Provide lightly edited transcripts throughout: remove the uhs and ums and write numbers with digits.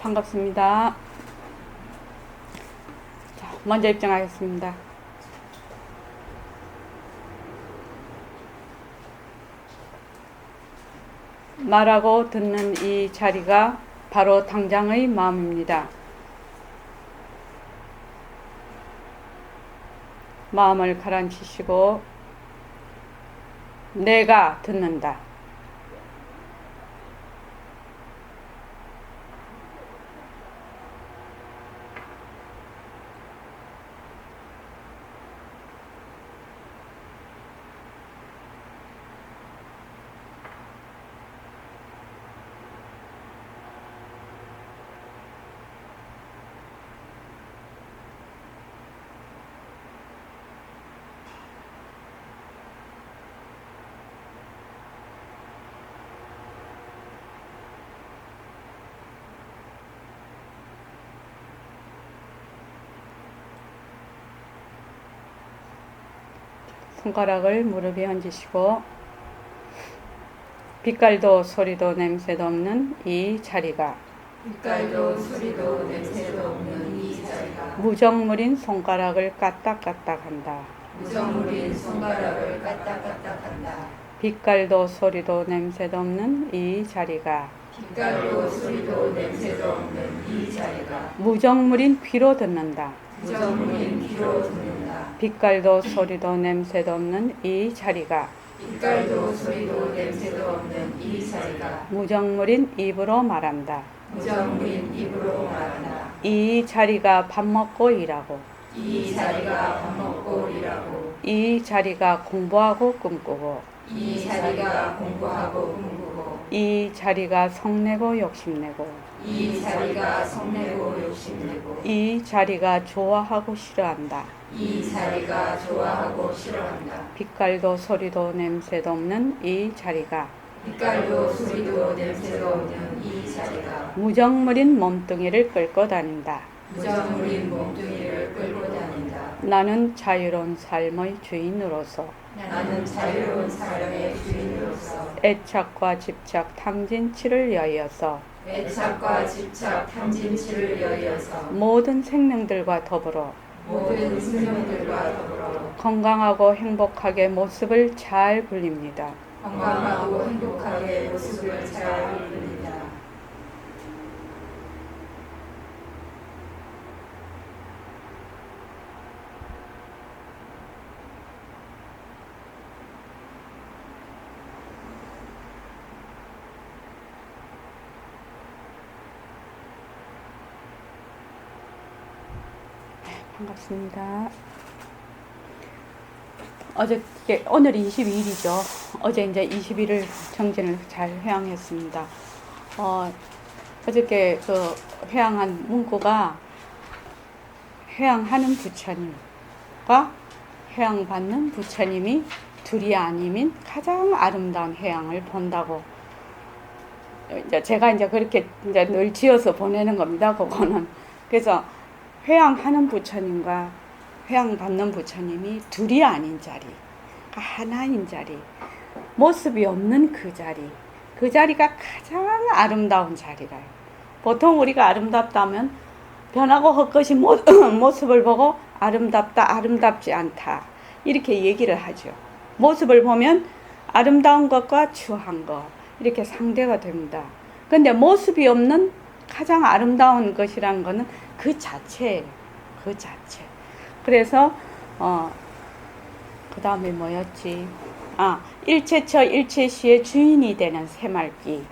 반갑습니다. 자, 먼저 입장하겠습니다. 말하고 듣는 이 자리가 바로 당장의 마음입니다. 마음을 가라앉히시고 내가 듣는다. 손가락을 무릎에 얹으시고 빛깔도 소리도 냄새도 없는 이 자리가 빛깔도 소리도 냄새도 없는 이 자리가 무정물인 손가락을 까딱까딱한다. 무정물인 손가락을 까딱까딱한다. 빛깔도 소리도 냄새도 없는 이 자리가 빛깔도 소리도 냄새도 없는 이 자리가 무정물인 귀로 듣는다. 무정물인 귀로 듣는다. 빛깔도 소리도 냄새도 없는 이 자리가 빛깔도 소리도 냄새도 없는 이 자리가 무정물인 입으로 말한다. 무정물인 입으로 말한다. 이 자리가 밥 먹고 일하고 이 자리가 밥 먹고 일하고 이 자리가 공부하고 꿈꾸고 이 자리가 공부하고 꿈꾸고 이 자리가 성내고 욕심내고 이 자리가 성내고 욕심내고 이 자리가 좋아하고 싫어한다. 이 자리가 좋아하고 싫어한다. 빛깔도 소리도 냄새도 없는 이 자리가 빛깔도 소리도 냄새도 없는 이 자리가 무정물인 몸뚱이를 끌고 다닌다. 무정물인 몸뚱이를 끌고 다닌다. 나는 자유로운 삶의 주인으로서 나는 자유로운 삶의 주인으로서 애착과 집착 탐진치를 여의어서 애착과 집착 탐진치를 여의어서 모든 생명들과 더불어 모든 생명들과 더불어 건강하고 행복하게 모습을 잘 굴립니다. 건강하고 행복하게 모습을 잘 부립니다. 반갑습니다. 오늘이 22일이죠. 어제 이제 20일을 정진을 잘 회양했습니다. 어저께 그 회양한 문구가 회양하는 부처님과 회양받는 부처님이 둘이 아니면 가장 아름다운 회양을 본다고. 이제 제가 이제 그렇게 이제 늘 지어서 보내는 겁니다. 그거는. 그래서 회양하는 부처님과 회양받는 부처님이 둘이 아닌 자리, 하나인 자리, 모습이 없는 그 자리, 그 자리가 가장 아름다운 자리라요. 보통 우리가 아름답다면 변하고 헛것이 모습을 보고 아름답다, 아름답지 않다 이렇게 얘기를 하죠. 모습을 보면 아름다운 것과 추한 것 이렇게 상대가 됩니다. 근데 모습이 없는 가장 아름다운 것이란 거는 그 자체예요. 그 자체. 그래서 그 다음에 뭐였지? 일체처 일체시의 주인이 되는 새말기.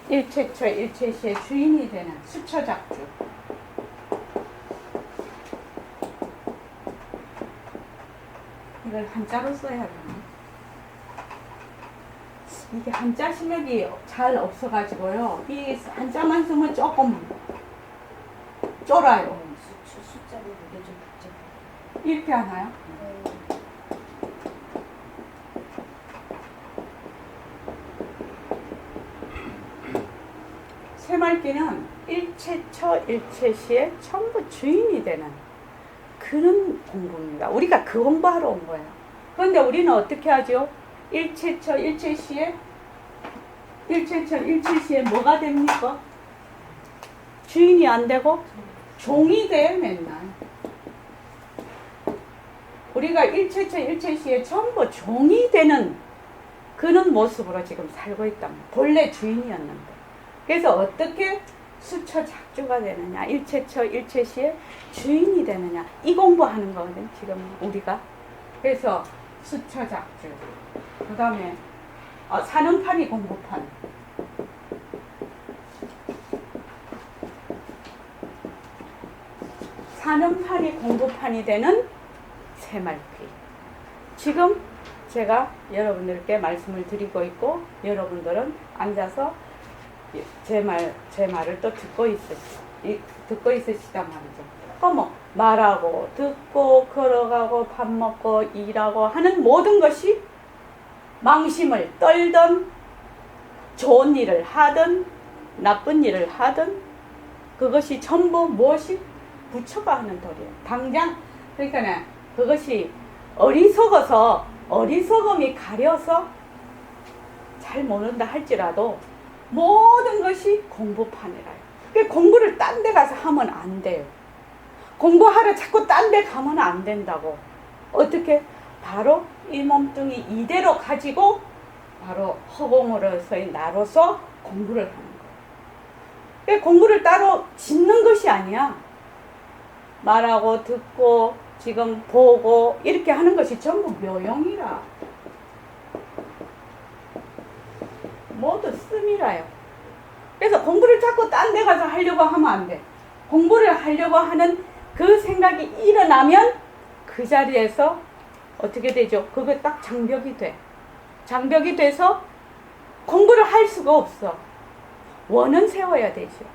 일체처 일체시의 주인이 되는 수처작주. 이걸 한자로 써야 되나? 이게 한자 실력이 잘 없어가지고요. 이 한자만 쓰면 조금 쫄아요. 숫자로 이게 좀 복잡해. 이렇게 하나요? 새말기는 일체처 일체시의 전부 주인이 되는 그런 공부입니다. 우리가 그 공부하러 온 거예요. 그런데 우리는 어떻게 하죠? 일체처 일체시에 일체처 일체시에 뭐가 됩니까? 주인이 안 되고 종이 돼 맨날. 우리가 일체처 일체시에 전부 종이 되는 그런 모습으로 지금 살고 있다. 본래 주인이었는데. 그래서 어떻게 수처 작주가 되느냐, 일체처 일체시에 주인이 되느냐, 이 공부하는 거거든 지금 우리가. 그래서 수처 작주, 그 다음에 사는판이 공부판, 사는판이 공부판이 되는 새말귀. 지금 제가 여러분들께 말씀을 드리고 있고, 여러분들은 앉아서 제 말을 또 듣고 있으시단 말이죠. 뭐 말하고 듣고 걸어가고 밥 먹고 일하고 하는 모든 것이 망심을 떨든 좋은 일을 하든 나쁜 일을 하든 그것이 전부 무엇이 부처가 하는 도리예요. 당장 그러니까 그것이 어리석음이 가려서 잘 모른다 할지라도 모든 것이 공부판이라요. 그러니까 공부를 딴 데 가서 하면 안 돼요. 공부하러 자꾸 딴 데 가면 안 된다고. 어떻게? 바로 이 몸뚱이 이대로 가지고 바로 허공으로서의 나로서 공부를 하는 거예요. 그러니까 공부를 따로 짓는 것이 아니야. 말하고 듣고 지금 보고 이렇게 하는 것이 전부 묘용이라. 모두 씀이라요. 그래서 공부를 자꾸 딴 데 가서 하려고 하면 안 돼. 공부를 하려고 하는 그 생각이 일어나면 그 자리에서 어떻게 되죠? 그게 딱 장벽이 돼. 장벽이 돼서 공부를 할 수가 없어. 원은 세워야 되죠.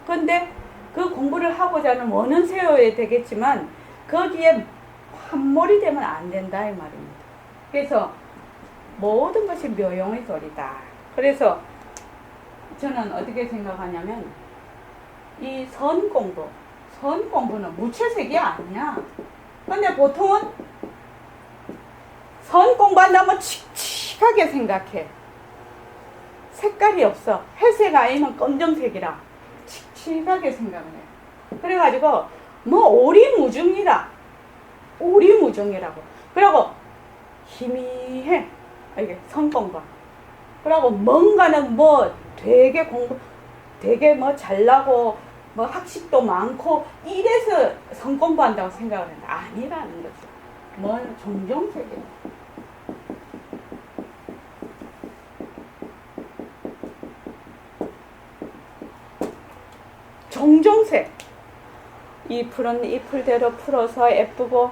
그런데 그 공부를 하고자 하는 원은 세워야 되겠지만 거기에 함몰이 되면 안 된다 이 말입니다. 그래서 모든 것이 묘용의 도리다. 그래서 저는 어떻게 생각하냐면 이 선공부는 무채색이 아니야. 근데 보통은 선공부한다면 칙칙하게 생각해. 색깔이 없어. 회색 아니면 검정색이라 칙칙하게 생각을 해. 그래가지고 뭐 오리무중이라고. 그리고 희미해. 이게 선공부. 그리고 뭔가는 뭐 되게 뭐 잘나고 뭐 학식도 많고 이래서 선공부한다고 생각을 했는데 아니라는 거죠. 뭐 종종색이에요. 종종색. 잎풀은 잎풀대로 풀어서 예쁘고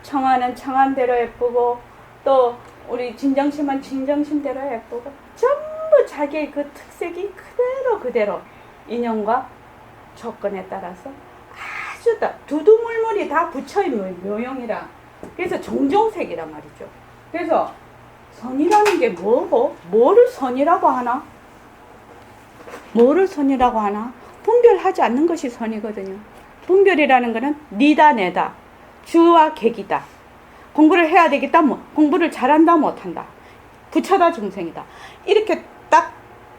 청아는 청안대로 예쁘고 또 우리 진정심은 진정심대로 예쁘고 전부 자기의 그 특색이 그대로 인연과 조건에 따라서 아주 다 두두물물이 다 부처의 묘용이라. 그래서 종종색이란 말이죠. 그래서 선이라는 게 뭐고 뭐를 선이라고 하나? 분별하지 않는 것이 선이거든요. 분별이라는 것은 니다 내다, 주와 객이다. 공부를 해야 되겠다, 공부를 잘한다 못한다, 부처다 중생이다, 이렇게 딱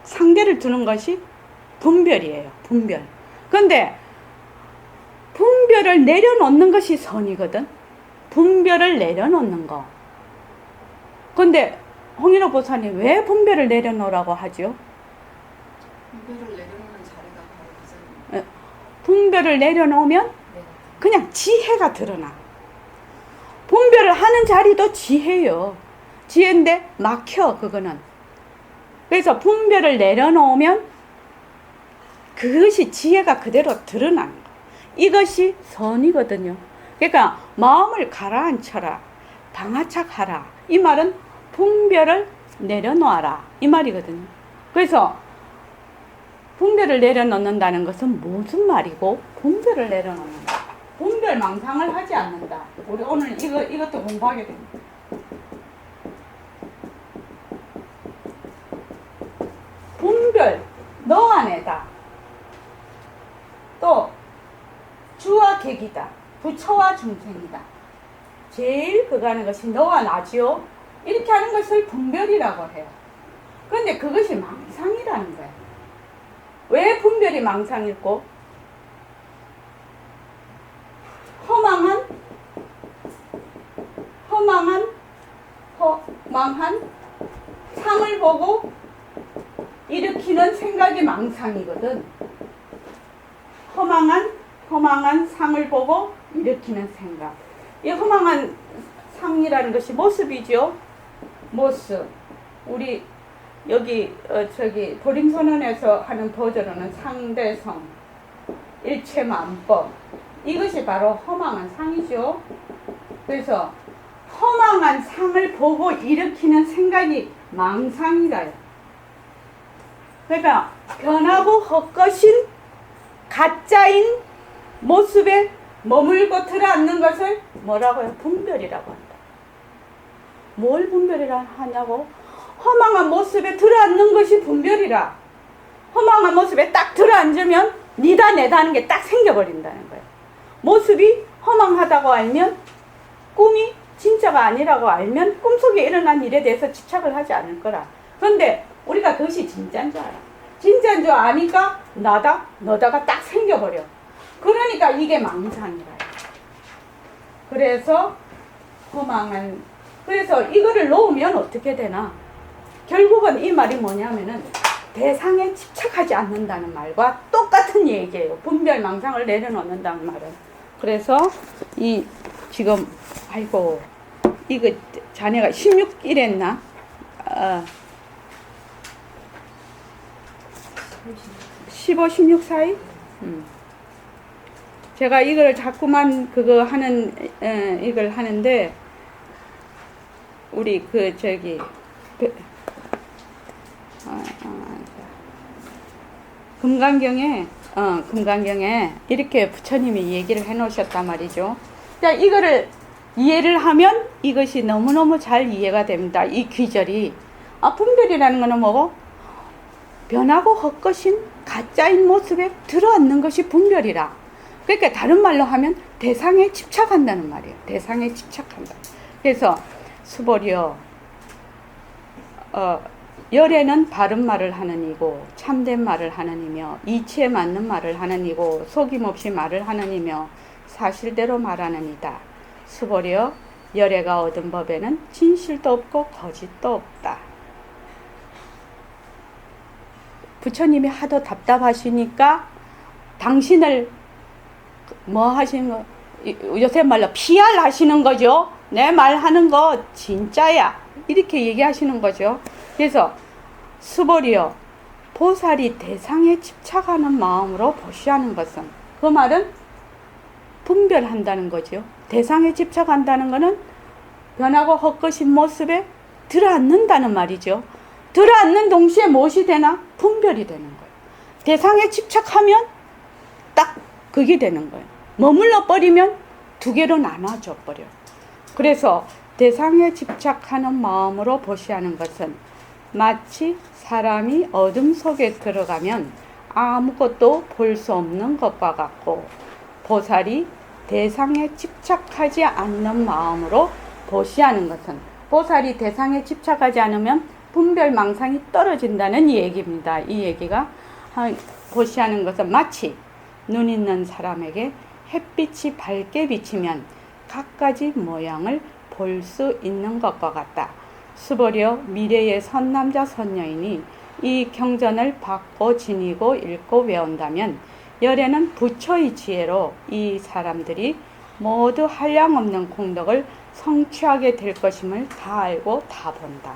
상대를 두는 것이 분별이에요. 분별. 그런데 분별을 내려놓는 것이 선이거든. 분별을 내려놓는 거. 그런데 홍일호 보사님 왜 분별을 내려놓으라고 하죠? 분별을 내려놓는 자리가 바로 그 자리. 분별을 내려놓으면 그냥 지혜가 드러나. 분별을 하는 자리도 지혜요. 지혜인데 막혀 그거는. 그래서 분별을 내려놓으면 그것이 지혜가 그대로 드러나는 거. 이것이 선이거든요. 그러니까 마음을 가라앉혀라, 방아착하라, 이 말은 분별을 내려놓아라 이 말이거든요. 그래서 분별을 내려놓는다는 것은 무슨 말이고, 분별을 내려놓는다, 분별 망상을 하지 않는다. 우리 오늘 이것도 공부하게 됩니다. 분별 너 안에다. 또 주와 객이다, 부처와 중생이다. 제일 그거 하는 것이 너와 나지요. 이렇게 하는 것을 분별이라고 해요. 그런데 그것이 망상이라는 거예요. 왜 분별이 망상일고? 생각이 망상이거든. 허망한 상을 보고 일으키는 생각. 이 허망한 상이라는 것이 모습이죠. 모습. 우리 여기 저기 보림선언에서 하는 버전으로는 상대성, 일체만법. 이것이 바로 허망한 상이죠. 그래서 허망한 상을 보고 일으키는 생각이 망상이라요. 그러니까 변하고 헛것인 가짜인 모습에 머물고 들어앉는 것을 뭐라고요? 분별이라고 한다. 뭘 분별이라 하냐고? 허망한 모습에 들어앉는 것이 분별이라. 허망한 모습에 딱 들어앉으면 니다 내다 하는 게 딱 생겨버린다는 거예요. 모습이 허망하다고 알면, 꿈이 진짜가 아니라고 알면 꿈속에 일어난 일에 대해서 집착을 하지 않을 거라. 그런데 우리가 그것이 진짜인 줄 알아. 진짜인 줄 아니까 나다 너다가 딱 생겨버려. 그러니까 이게 망상이라. 그래서 허망한, 그래서 이거를 놓으면 어떻게 되나? 결국은 이 말이 뭐냐면은 대상에 집착하지 않는다는 말과 똑같은 얘기예요. 분별 망상을 내려놓는다는 말은. 그래서 이 지금 아이고 이거 자네가 16일했나? 15, 16 사이? 제가 이걸 자꾸만 그거 하는 이걸 하는데 우리 그 저기 금강경에 이렇게 부처님이 얘기를 해 놓으셨단 말이죠. 자, 이거를 이해를 하면 이것이 너무너무 잘 이해가 됩니다. 이 귀절이. 분별이라는 거는 뭐고? 변하고 헛것인 가짜인 모습에 들어앉는 것이 분별이라. 그러니까 다른 말로 하면 대상에 집착한다는 말이에요. 대상에 집착한다. 그래서 수보리여, 열애는 바른 말을 하는 이고 참된 말을 하는 이며 이치에 맞는 말을 하는 이고 속임없이 말을 하는 이며 사실대로 말하는 이다. 수보리여, 열애가 얻은 법에는 진실도 없고 거짓도 없다. 부처님이 하도 답답하시니까 당신을 뭐 하시는 거, 요새 말로 PR 하시는 거죠. 내 말하는 거 진짜야. 이렇게 얘기하시는 거죠. 그래서 수보리여, 보살이 대상에 집착하는 마음으로 보시하는 것은, 그 말은 분별한다는 거죠. 대상에 집착한다는 것은 변하고 헛것인 모습에 들어앉는다는 말이죠. 들어앉는 동시에 무엇이 되나? 분별이 되는 거예요. 대상에 집착하면 딱 그게 되는 거예요. 머물러 버리면 두 개로 나눠져 버려. 그래서 대상에 집착하는 마음으로 보시하는 것은 마치 사람이 어둠 속에 들어가면 아무것도 볼 수 없는 것과 같고, 보살이 대상에 집착하지 않는 마음으로 보시하는 것은, 보살이 대상에 집착하지 않으면 분별 망상이 떨어진다는 얘기입니다. 이 얘기가 보시하는 것은 마치 눈 있는 사람에게 햇빛이 밝게 비치면 갖가지 모양을 볼 수 있는 것과 같다. 수보리여, 미래의 선남자 선녀인이 이 경전을 받고 지니고 읽고 외운다면 열애는 부처의 지혜로 이 사람들이 모두 한량없는 공덕을 성취하게 될 것임을 다 알고 다 본다.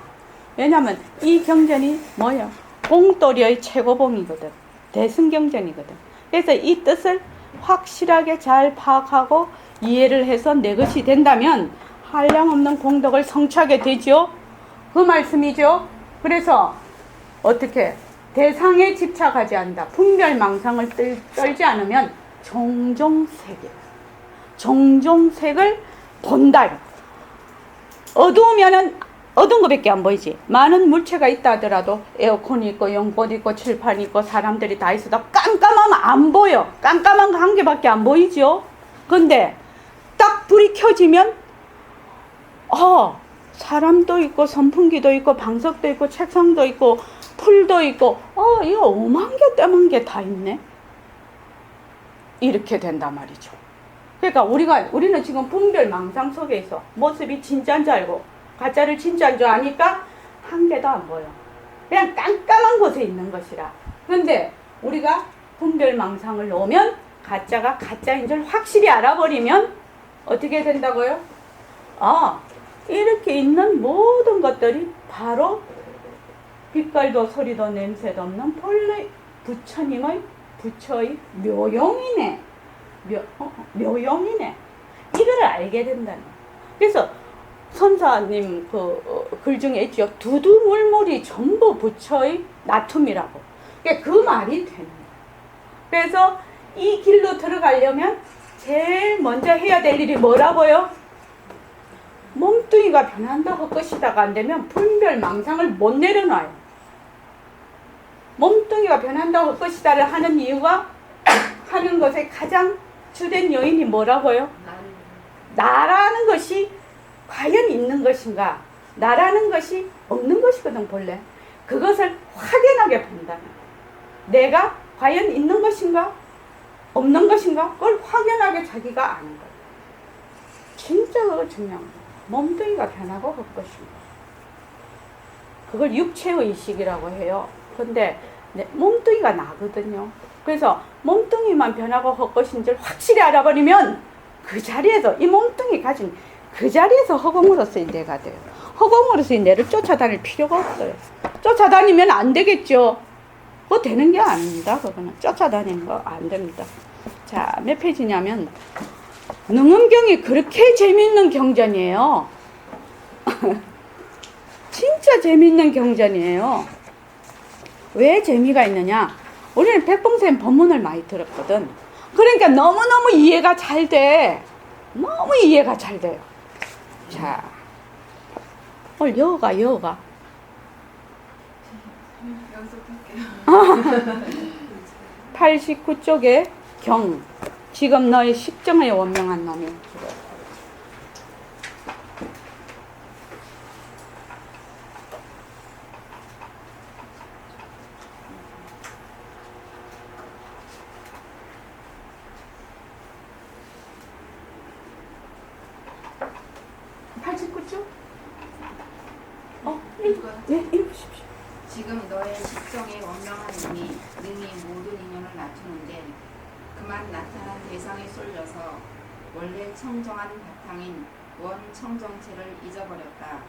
왜냐하면 이 경전이 뭐야? 공도리의 최고봉이거든. 대승경전이거든. 그래서 이 뜻을 확실하게 잘 파악하고 이해를 해서 내 것이 된다면 한량없는 공덕을 성취하게 되죠. 그 말씀이죠. 그래서 어떻게? 대상에 집착하지 않는다. 분별망상을 떨지 않으면 종종색을 본다. 어두우면은 어두운 것밖에 안 보이지. 많은 물체가 있다 하더라도 에어컨이 있고 연꽃이 있고 칠판이 있고 사람들이 다 있어도 깜깜하면 안 보여. 깜깜한 거 한 개밖에 안 보이죠. 근데 딱 불이 켜지면 사람도 있고 선풍기도 있고 방석도 있고 책상도 있고 풀도 있고 이거 오만 개 때만 개 다 있네. 이렇게 된단 말이죠. 그러니까 우리는 지금 분별 망상 속에 있어. 모습이 진짜인 줄 알고 가짜를 진짜인 줄 아니까 한 개도 안 보여. 그냥 깜깜한 곳에 있는 것이라. 그런데 우리가 분별망상을 놓으면 가짜가 가짜인 줄 확실히 알아버리면 어떻게 된다고요? 아, 이렇게 있는 모든 것들이 바로 빛깔도 소리도 냄새도 없는 본래 부처님의 부처의 묘용이네. 묘용이네. 이걸 알게 된다는 거예요. 그래서 선사님 글 중에 있죠. 두두물물이 전부 부처의 나툼이라고. 그러니까 그 말이 되는 거예요. 그래서 이 길로 들어가려면 제일 먼저 해야 될 일이 뭐라고요? 몸뚱이가 변한다고 것이다가 안 되면 분별망상을 못 내려놔요. 몸뚱이가 변한다고 것이다를 하는 이유가 하는 것의 가장 주된 요인이 뭐라고요? 나라는 것이 과연 있는 것인가? 나라는 것이 없는 것이거든 본래. 그것을 확연하게 본다. 내가 과연 있는 것인가? 없는 것인가? 그걸 확연하게 자기가 아는 거예요. 진짜 그거 중요한 거예요. 몸뚱이가 변하고 할 것인가? 그걸 육체의식이라고 해요. 근데 몸뚱이가 나거든요. 그래서 몸뚱이만 변하고 할 것인 줄 확실히 알아버리면 그 자리에서 이 몸뚱이 가진 그 자리에서 허공으로서의 내가 돼요. 허공으로서의 내를 쫓아다닐 필요가 없어요. 쫓아다니면 안 되겠죠. 그거 되는 게 아닙니다. 그거는 쫓아다니는 거 안 됩니다. 자, 몇 페이지냐면 능음경이 그렇게 재밌는 경전이에요. 진짜 재밌는 경전이에요. 왜 재미가 있느냐? 우리는 백봉쌤 법문을 많이 들었거든. 그러니까 너무너무 이해가 잘 돼. 너무 이해가 잘 돼요. 자, 오늘 여어가. 연습할게요. 89쪽에 경. 지금 너의 식정에 원명한 놈이. 89쪽? 네, 읽으십시오. 지금 너의 식정에 원명한 님이 능히 모든 인연을 낮추는데 그만 나타난 대상에 쏠려서 원래 청정한 바탕인 원 청정체를 잊어버렸다.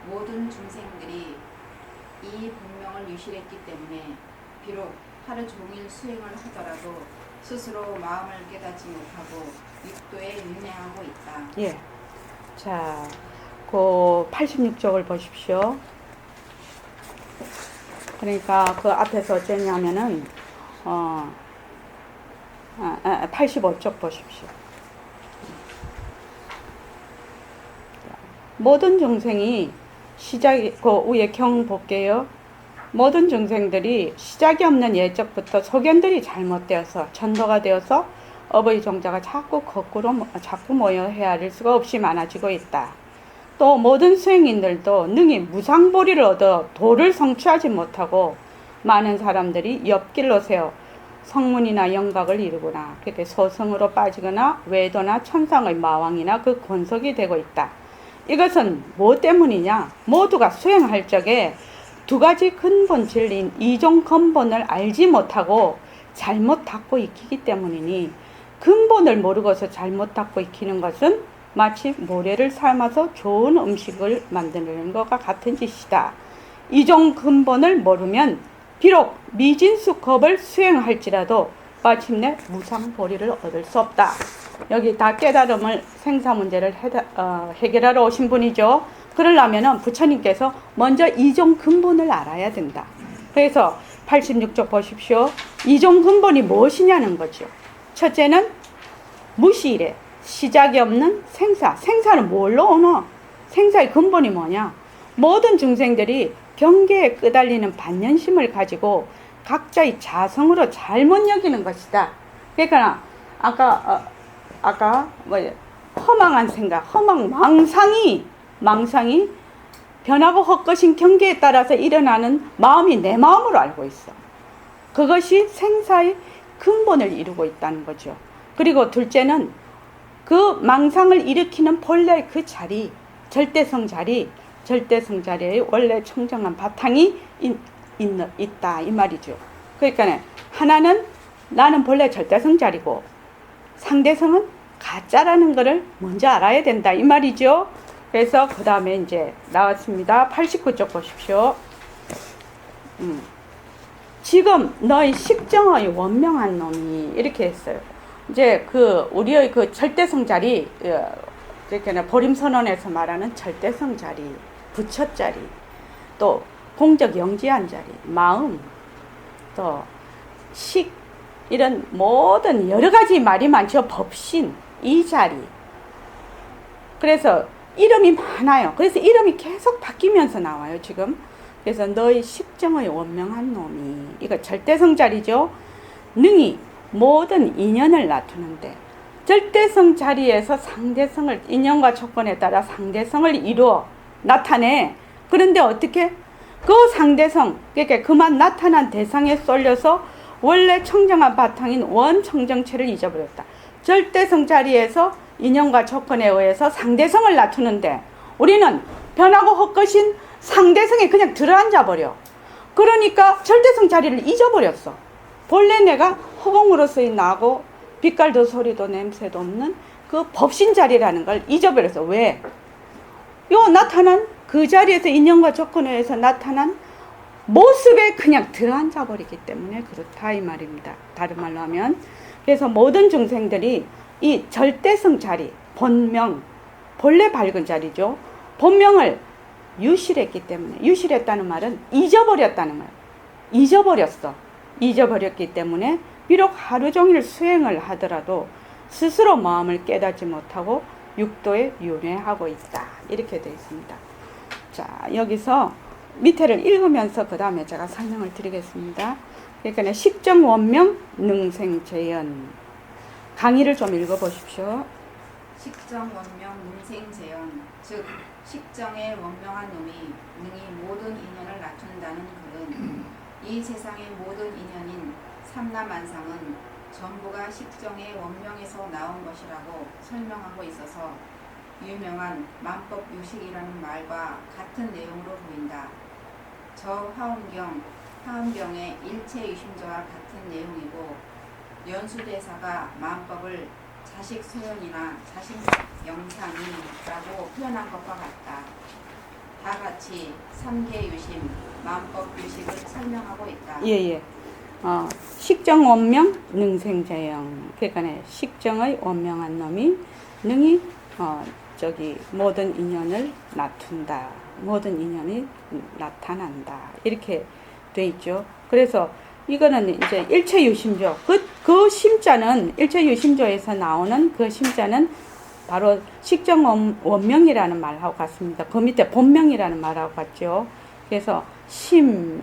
모든 중생들이 이 분명을 유실했기 때문에 비록 하루 종일 수행을 하더라도 스스로 마음을 깨닫지 못하고 육도에 윤회하고 있다. 예. 자, 그 86쪽을 보십시오. 그러니까 그 앞에서 어쩌냐면은 85쪽 보십시오. 모든 중생이 시작이 그 위에 경 볼게요. 모든 중생들이 시작이 없는 예적부터 소견들이 잘못되어서 전도가 되어서 업의 종자가 자꾸 거꾸로 자꾸 모여 헤아릴 수가 없이 많아지고 있다. 또 모든 수행인들도 능히 무상보리를 얻어 도를 성취하지 못하고 많은 사람들이 옆길로 세워 성문이나 영각을 이루거나 그때 소성으로 빠지거나 외도나 천상의 마왕이나 그 권속이 되고 있다. 이것은 뭐 때문이냐? 모두가 수행할 적에 두 가지 근본 진리인 이종 근본을 알지 못하고 잘못 닦고 익히기 때문이니 근본을 모르고서 잘못 닦고 익히는 것은 마치 모래를 삶아서 좋은 음식을 만드는 것과 같은 짓이다. 이종 근본을 모르면 비록 미진수겁을 수행할지라도 마침내 무상보리를 얻을 수 없다. 여기 다 깨달음을 생사 문제를 해결하러 오신 분이죠. 그러려면 부처님께서 먼저 이종 근본을 알아야 된다. 그래서 86쪽 보십시오. 이종 근본이 무엇이냐는 거죠. 첫째는 무시이래. 시작이 없는 생사. 생사는 뭘로 오노? 생사의 근본이 뭐냐? 모든 중생들이 경계에 끄달리는 반연심을 가지고 각자의 자성으로 잘못 여기는 것이다. 그러니까 아까 허망한 생각, 망상이 변하고 헛것인 경계에 따라서 일어나는 마음이 내 마음으로 알고 있어. 그것이 생사의 근본을 이루고 있다는 거죠. 그리고 둘째는 그 망상을 일으키는 본래 그 자리, 절대성 자리에 원래 청정한 바탕이 있다 이 말이죠. 그러니까 하나는 나는 본래 절대성자리고 상대성은 가짜라는 거를 먼저 알아야 된다 이 말이죠. 그래서 그 다음에 이제 나왔습니다. 89쪽 보십시오. 지금 너희 식정의 원명한 놈이 이렇게 했어요. 이제 그 우리의 그 절대성 자리, 그러니까 보림선언에서 말하는 절대성 자리, 부처 자리, 또 공적 영지한 자리, 마음, 또 식, 이런 모든 여러 가지 말이 많죠. 법신, 이 자리. 그래서 이름이 많아요. 그래서 이름이 계속 바뀌면서 나와요, 지금. 그래서 너희 식정의 원명한 놈이, 이거 절대성 자리죠. 능히 모든 인연을 나타내는데, 절대성 자리에서 상대성을, 인연과 조건에 따라 상대성을 이루어 나타내. 그런데 어떻게? 그 상대성, 그러니까 그만 나타난 대상에 쏠려서 원래 청정한 바탕인 원청정체를 잊어버렸다. 절대성 자리에서 인연과 조건에 의해서 상대성을 나타내는데 우리는 변하고 헛것인 상대성에 그냥 들어앉아 버려. 그러니까 절대성 자리를 잊어버렸어. 본래 내가 허공으로서의 나고 빛깔도 소리도 냄새도 없는 그 법신 자리라는 걸 잊어버렸어. 왜? 요 나타난 그 자리에서 인연과 조건에 의해서 나타난 모습에 그냥 들어앉아 버리기 때문에 그렇다 이 말입니다. 다른 말로 하면, 그래서 모든 중생들이 이 절대성 자리, 본명, 본래 밝은 자리죠. 본명을 유실했기 때문에, 유실했다는 말은 잊어버렸다는 말. 잊어버렸어. 잊어버렸기 때문에 비록 하루 종일 수행을 하더라도 스스로 마음을 깨닫지 못하고 육도에 윤회하고 있다. 이렇게 되어 있습니다. 자, 여기서 밑에를 읽으면서 그 다음에 제가 설명을 드리겠습니다. 그러니까 식정 원명 능생재연, 강의를 좀 읽어보십시오. 식정 원명 능생재연, 즉 식정의 원명한 놈이 능히 모든 인연을 낮춘다는 글은 이 세상의 모든 인연인 삼라만상은 전부가 식정의 원명에서 나온 것이라고 설명하고 있어서 유명한 만법유식이라는 말과 같은 내용으로 보인다. 저 화엄경의 일체유심조와 같은 내용이고, 연수대사가 만법을 자식 소연이나 자식 영상이라고 표현한 것과 같다. 다 같이 삼계유심, 만법유식을 설명하고 있다. 예예. 식정 원명 능생재영. 그러니까 식정의 원명한 놈이 능히 모든 인연을 나툰다. 모든 인연이 나타난다. 이렇게 돼 있죠. 그래서 이거는 이제 일체유심조. 그 심자는, 일체유심조에서 나오는 그 심자는 바로 식정 원명이라는 말하고 같습니다. 그 밑에 본명이라는 말하고 같죠. 그래서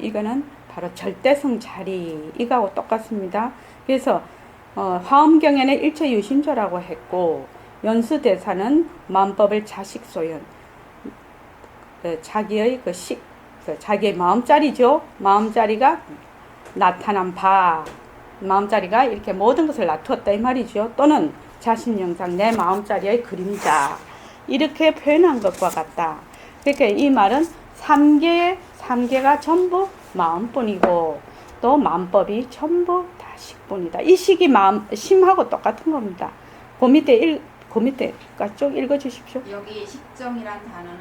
이거는 바로 절대성 자리, 이거하고 똑같습니다. 그래서 화엄경에는 일체유심조라고 했고, 연수대사는 만법을 자식 소연, 자기의 자기의 마음자리죠. 마음자리가 나타난 바, 마음자리가 이렇게 모든 것을 나투었다 이 말이죠. 또는 자신영상, 내 마음자리의 그림자, 이렇게 표현한 것과 같다. 그러니까 이 말은 삼계가 전부 마음뿐이고, 또 만법이 전부 다 식뿐이다. 이 식이 심하고 똑같은 겁니다. 그 밑에가 쭉 읽어주십시오. 여기 식정이란 단어는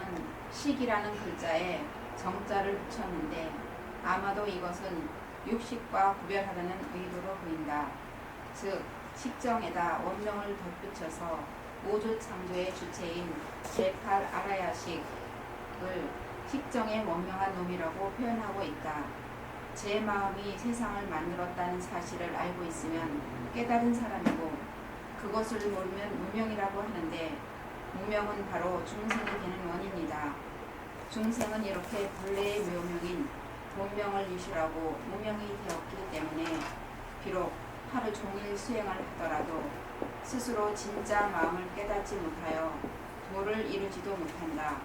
식이라는 글자에 정자를 붙였는데, 아마도 이것은 육식과 구별하려는 의도로 보인다. 즉 식정에다 원명을 덧붙여서 우주 창조의 주체인 제8 아라야식을 식정의 원명한 놈이라고 표현하고 있다. 제 마음이 세상을 만들었다는 사실을 알고 있으면 깨달은 사람이고, 그것을 모르면 무명이라고 하는데, 무명은 바로 중생이 되는 원인이다. 중생은 이렇게 본래의 묘명인 본명을 유실하고 무명이 되었기 때문에 비록 하루 종일 수행을 하더라도 스스로 진짜 마음을 깨닫지 못하여 도를 이루지도 못한다.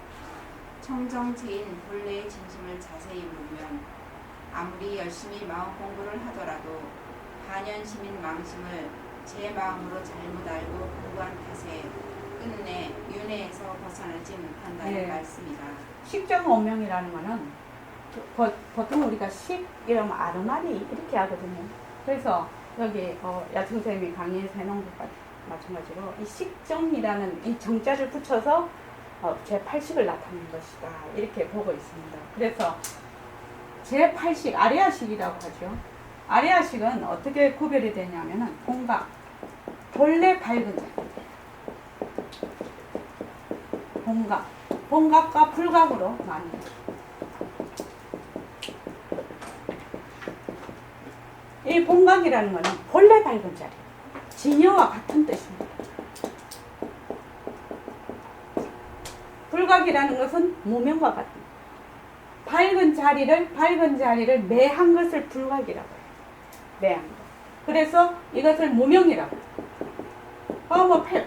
청정체인 본래의 진심을 자세히 모르면 아무리 열심히 마음 공부를 하더라도 반연심인 망심을 제 마음으로 잘못 알고 공부한 탓에 끝내 윤회에서 벗어나지 못한다는 네. 말씀이다. 식정 원명이라는 거는 보통 우리가 식 이러면 아르마리 이렇게 하거든요. 그래서 여기 야청 선생님이 강의에서 해놓은 것과 마찬가지로 이 식정이라는 이 정자를 붙여서 제8식을 나타낸 것이다 이렇게 보고 있습니다. 그래서 제8식 아레아식이라고 하죠. 아레아식은 어떻게 구별이 되냐면은 본각, 본래 밝은 자리, 본각과 불각으로 나뉘어요. 이 본각이라는 것은 본래 밝은 자리, 진여와 같은 뜻입니다. 불각이라는 것은 무명과 같은 밝은 자리를 매한 것을 불각이라고 해요. 매한 것. 그래서 이것을 무명이라고 해요.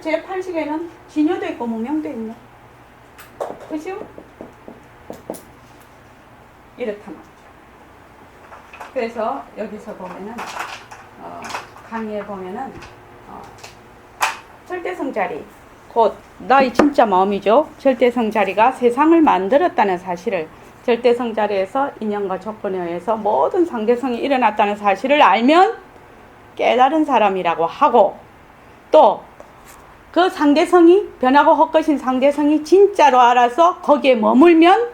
제8식에는 진여도 있고 무명도 있네. 그죠? 이렇단 말이죠. 그래서 여기서 보면은 강의에 보면은 절대성 자리 곧 나의 진짜 마음이죠. 절대성 자리가 세상을 만들었다는 사실을, 절대성 자리에서 인연과 조건에 의해서 모든 상대성이 일어났다는 사실을 알면 깨달은 사람이라고 하고, 또 그 상대성이 변하고 헛것인 상대성이 진짜로 알아서 거기에 머물면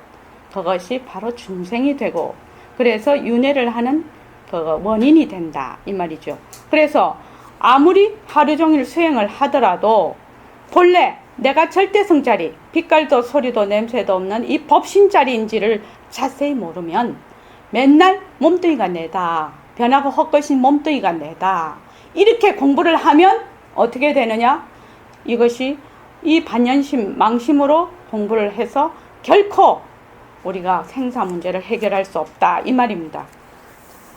그것이 바로 중생이 되고, 그래서 윤회를 하는 그 원인이 된다 이 말이죠. 그래서 아무리 하루 종일 수행을 하더라도 본래 내가 절대성 자리, 빛깔도 소리도 냄새도 없는 이 법신 자리인지를 자세히 모르면 맨날 몸뚱이가 내다, 변하고 헛것인 몸뚱이가 내다 이렇게 공부를 하면 어떻게 되느냐? 이것이 이 반연심, 망심으로 공부를 해서 결코 우리가 생사 문제를 해결할 수 없다 이 말입니다.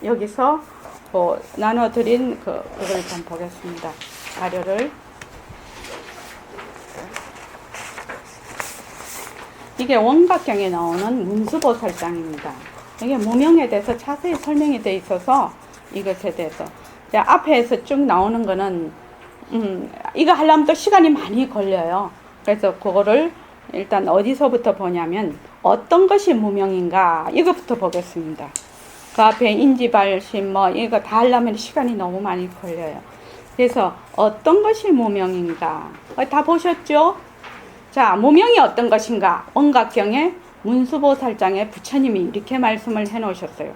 여기서 나눠드린 그걸 좀 보겠습니다. 자료를. 이게 원각경에 나오는 문수보살장입니다. 이게 무명에 대해서 자세히 설명이 되어 있어서 이것에 대해서 앞에서 쭉 나오는 거는 이거 하려면 또 시간이 많이 걸려요. 그래서 그거를 일단 어디서부터 보냐면 어떤 것이 무명인가 이것부터 보겠습니다. 그 앞에 인지발심 이거 다 하려면 시간이 너무 많이 걸려요. 그래서 어떤 것이 무명인가 다 보셨죠? 자, 무명이 어떤 것인가? 원각경에 문수보살장에 부처님이 이렇게 말씀을 해놓으셨어요.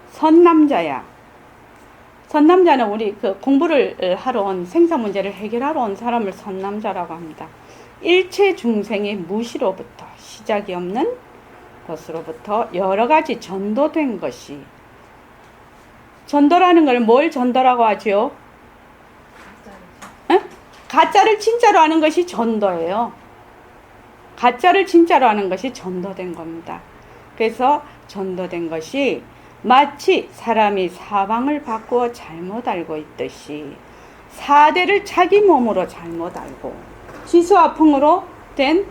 선남자야. 선남자는 우리 공부를 하러 온, 생사 문제를 해결하러 온 사람을 선남자라고 합니다. 일체 중생의 무시로부터, 시작이 없는 것으로부터 여러 가지 전도된 것이, 전도라는 걸 뭘 전도라고 하죠? 가짜를 진짜로 하는 것이 전도예요. 가짜를 진짜로 하는 것이 전도된 겁니다. 그래서 전도된 것이 마치 사람이 사방을 바꾸어 잘못 알고 있듯이 사대를 자기 몸으로 잘못 알고 지수화풍으로 된,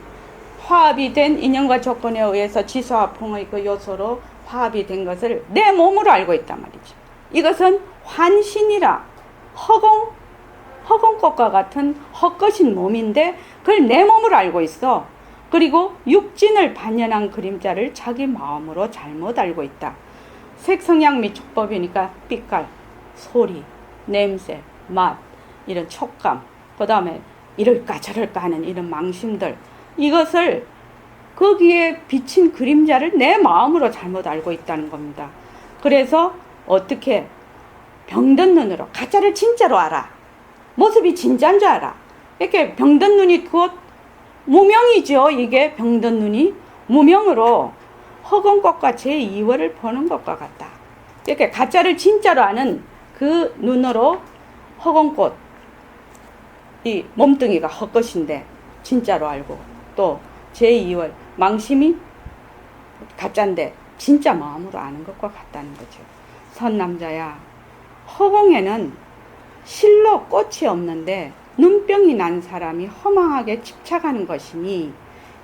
화합이 된 인연과 조건에 의해서 지수화풍의 그 요소로 화합이 된 것을 내 몸으로 알고 있단 말이죠. 이것은 환신이라 허공꽃과 같은 헛것인 몸인데 그걸 내 몸으로 알고 있어. 그리고 육진을 반연한 그림자를 자기 마음으로 잘못 알고 있다. 색성향 미촉법이니까 빛깔, 소리, 냄새, 맛, 이런 촉감, 그 다음에 이럴까 저럴까 하는 이런 망심들, 이것을 거기에 비친 그림자를 내 마음으로 잘못 알고 있다는 겁니다. 그래서 어떻게 병든 눈으로 가짜를 진짜로 알아. 모습이 진짜인 줄 알아. 이렇게 병든 눈이 그것 무명이죠. 이게 병든 눈이 무명으로 허공꽃과 제2월을 보는 것과 같다. 이렇게 가짜를 진짜로 아는 그 눈으로 허공꽃, 이 몸뚱이가 헛것인데 진짜로 알고, 또 제2월 망심이 가짜인데 진짜 마음으로 아는 것과 같다는 거죠. 선남자야, 허공에는 실로 꽃이 없는데 눈병이 난 사람이 허망하게 집착하는 것이니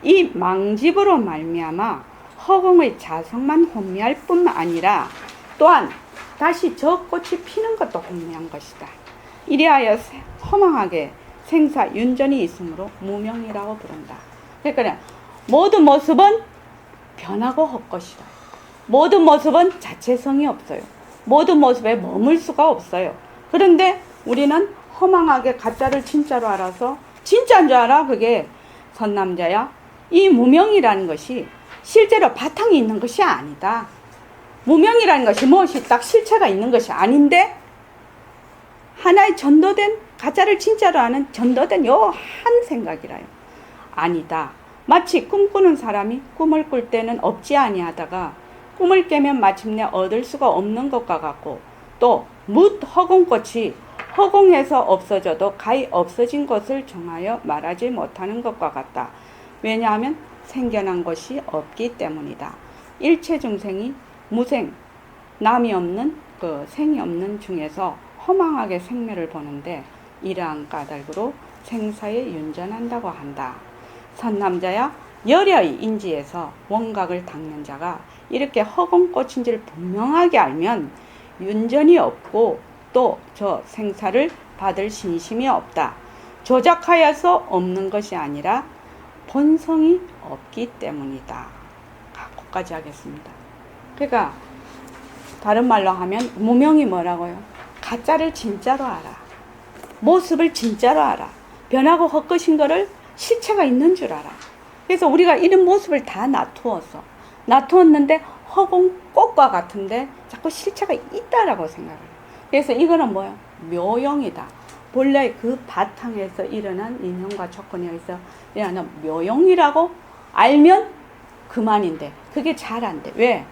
이 망집으로 말미암아 허공의 자성만 혼미할 뿐만 아니라 또한 다시 저 꽃이 피는 것도 혼미한 것이다. 이리하여 허망하게 생사 윤전이 있으므로 무명이라고 부른다. 그러니까 모든 모습은 변하고 헛것이다. 모든 모습은 자체성이 없어요. 모든 모습에 머물 수가 없어요. 그런데 우리는 허망하게 가짜를 진짜로 알아서 진짜인 줄 알아. 그게 선남자야. 이 무명이라는 것이 실제로 바탕이 있는 것이 아니다. 무명이라는 것이 무엇이 딱 실체가 있는 것이 아닌데 하나의 전도된 가짜를 진짜로 아는 전도된 요 한 생각이라요. 아니다. 마치 꿈꾸는 사람이 꿈을 꿀 때는 없지 아니하다가 꿈을 깨면 마침내 얻을 수가 없는 것과 같고 또 뭇 허공꽃이 허공에서 없어져도 가히 없어진 것을 정하여 말하지 못하는 것과 같다. 왜냐하면 생겨난 것이 없기 때문이다. 일체 중생이 무생, 남이 없는 생이 없는 중에서 허망하게 생매를 보는데 이러한 까닭으로 생사에 윤전한다고 한다. 선남자야 열의 인지에서 원각을 닦는 자가 이렇게 허공꽃인 줄 분명하게 알면 윤전이 없고 또 저 생사를 받을 신심이 없다. 조작하여서 없는 것이 아니라 본성이 없기 때문이다. 거기까지 하겠습니다. 그러니까 다른 말로 하면 무명이 뭐라고요? 가짜를 진짜로 알아. 모습을 진짜로 알아. 변하고 헛것인 거를 실체가 있는 줄 알아. 그래서 우리가 이런 모습을 다 놔두었는데 허공꽃과 같은데 자꾸 실체가 있다라고 생각을 해요. 그래서 이거는 뭐야? 묘용이다. 본래 그 바탕에서 일어난 인연과 조건에 의해서 일어나는 묘용이라고 알면 그만인데 그게 잘 안 돼. 왜?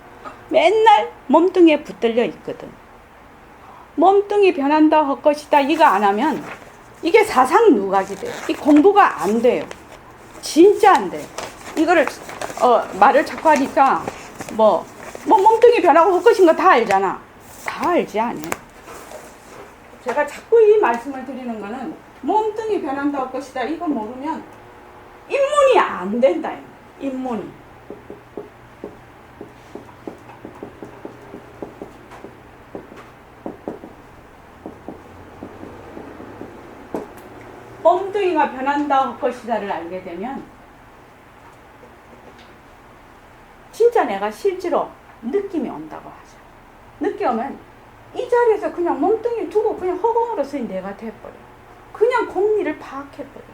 맨날 몸뚱이에 붙들려 있거든. 몸뚱이 변한다 헛것이다 이거 안 하면 이게 사상 누각이 돼요. 이 공부가 안 돼요. 진짜 안 돼요. 이거를 말을 자꾸 하니까 뭐 몸뚱이 변하고 헛것인 거 다 알잖아. 다 알지 않아요. 제가 자꾸 이 말씀을 드리는 거는 몸뚱이 변한다 헛것이다 이거 모르면 입문이 안 된다. 입문이. 몸뚱이가 변한다 헛것이다를 알게 되면 진짜 내가 실제로 느낌이 온다고 하죠. 느낌이 오면 이 자리에서 그냥 몸뚱이 두고 그냥 허공으로서 내가 돼버려. 그냥 공리를 파악해버려.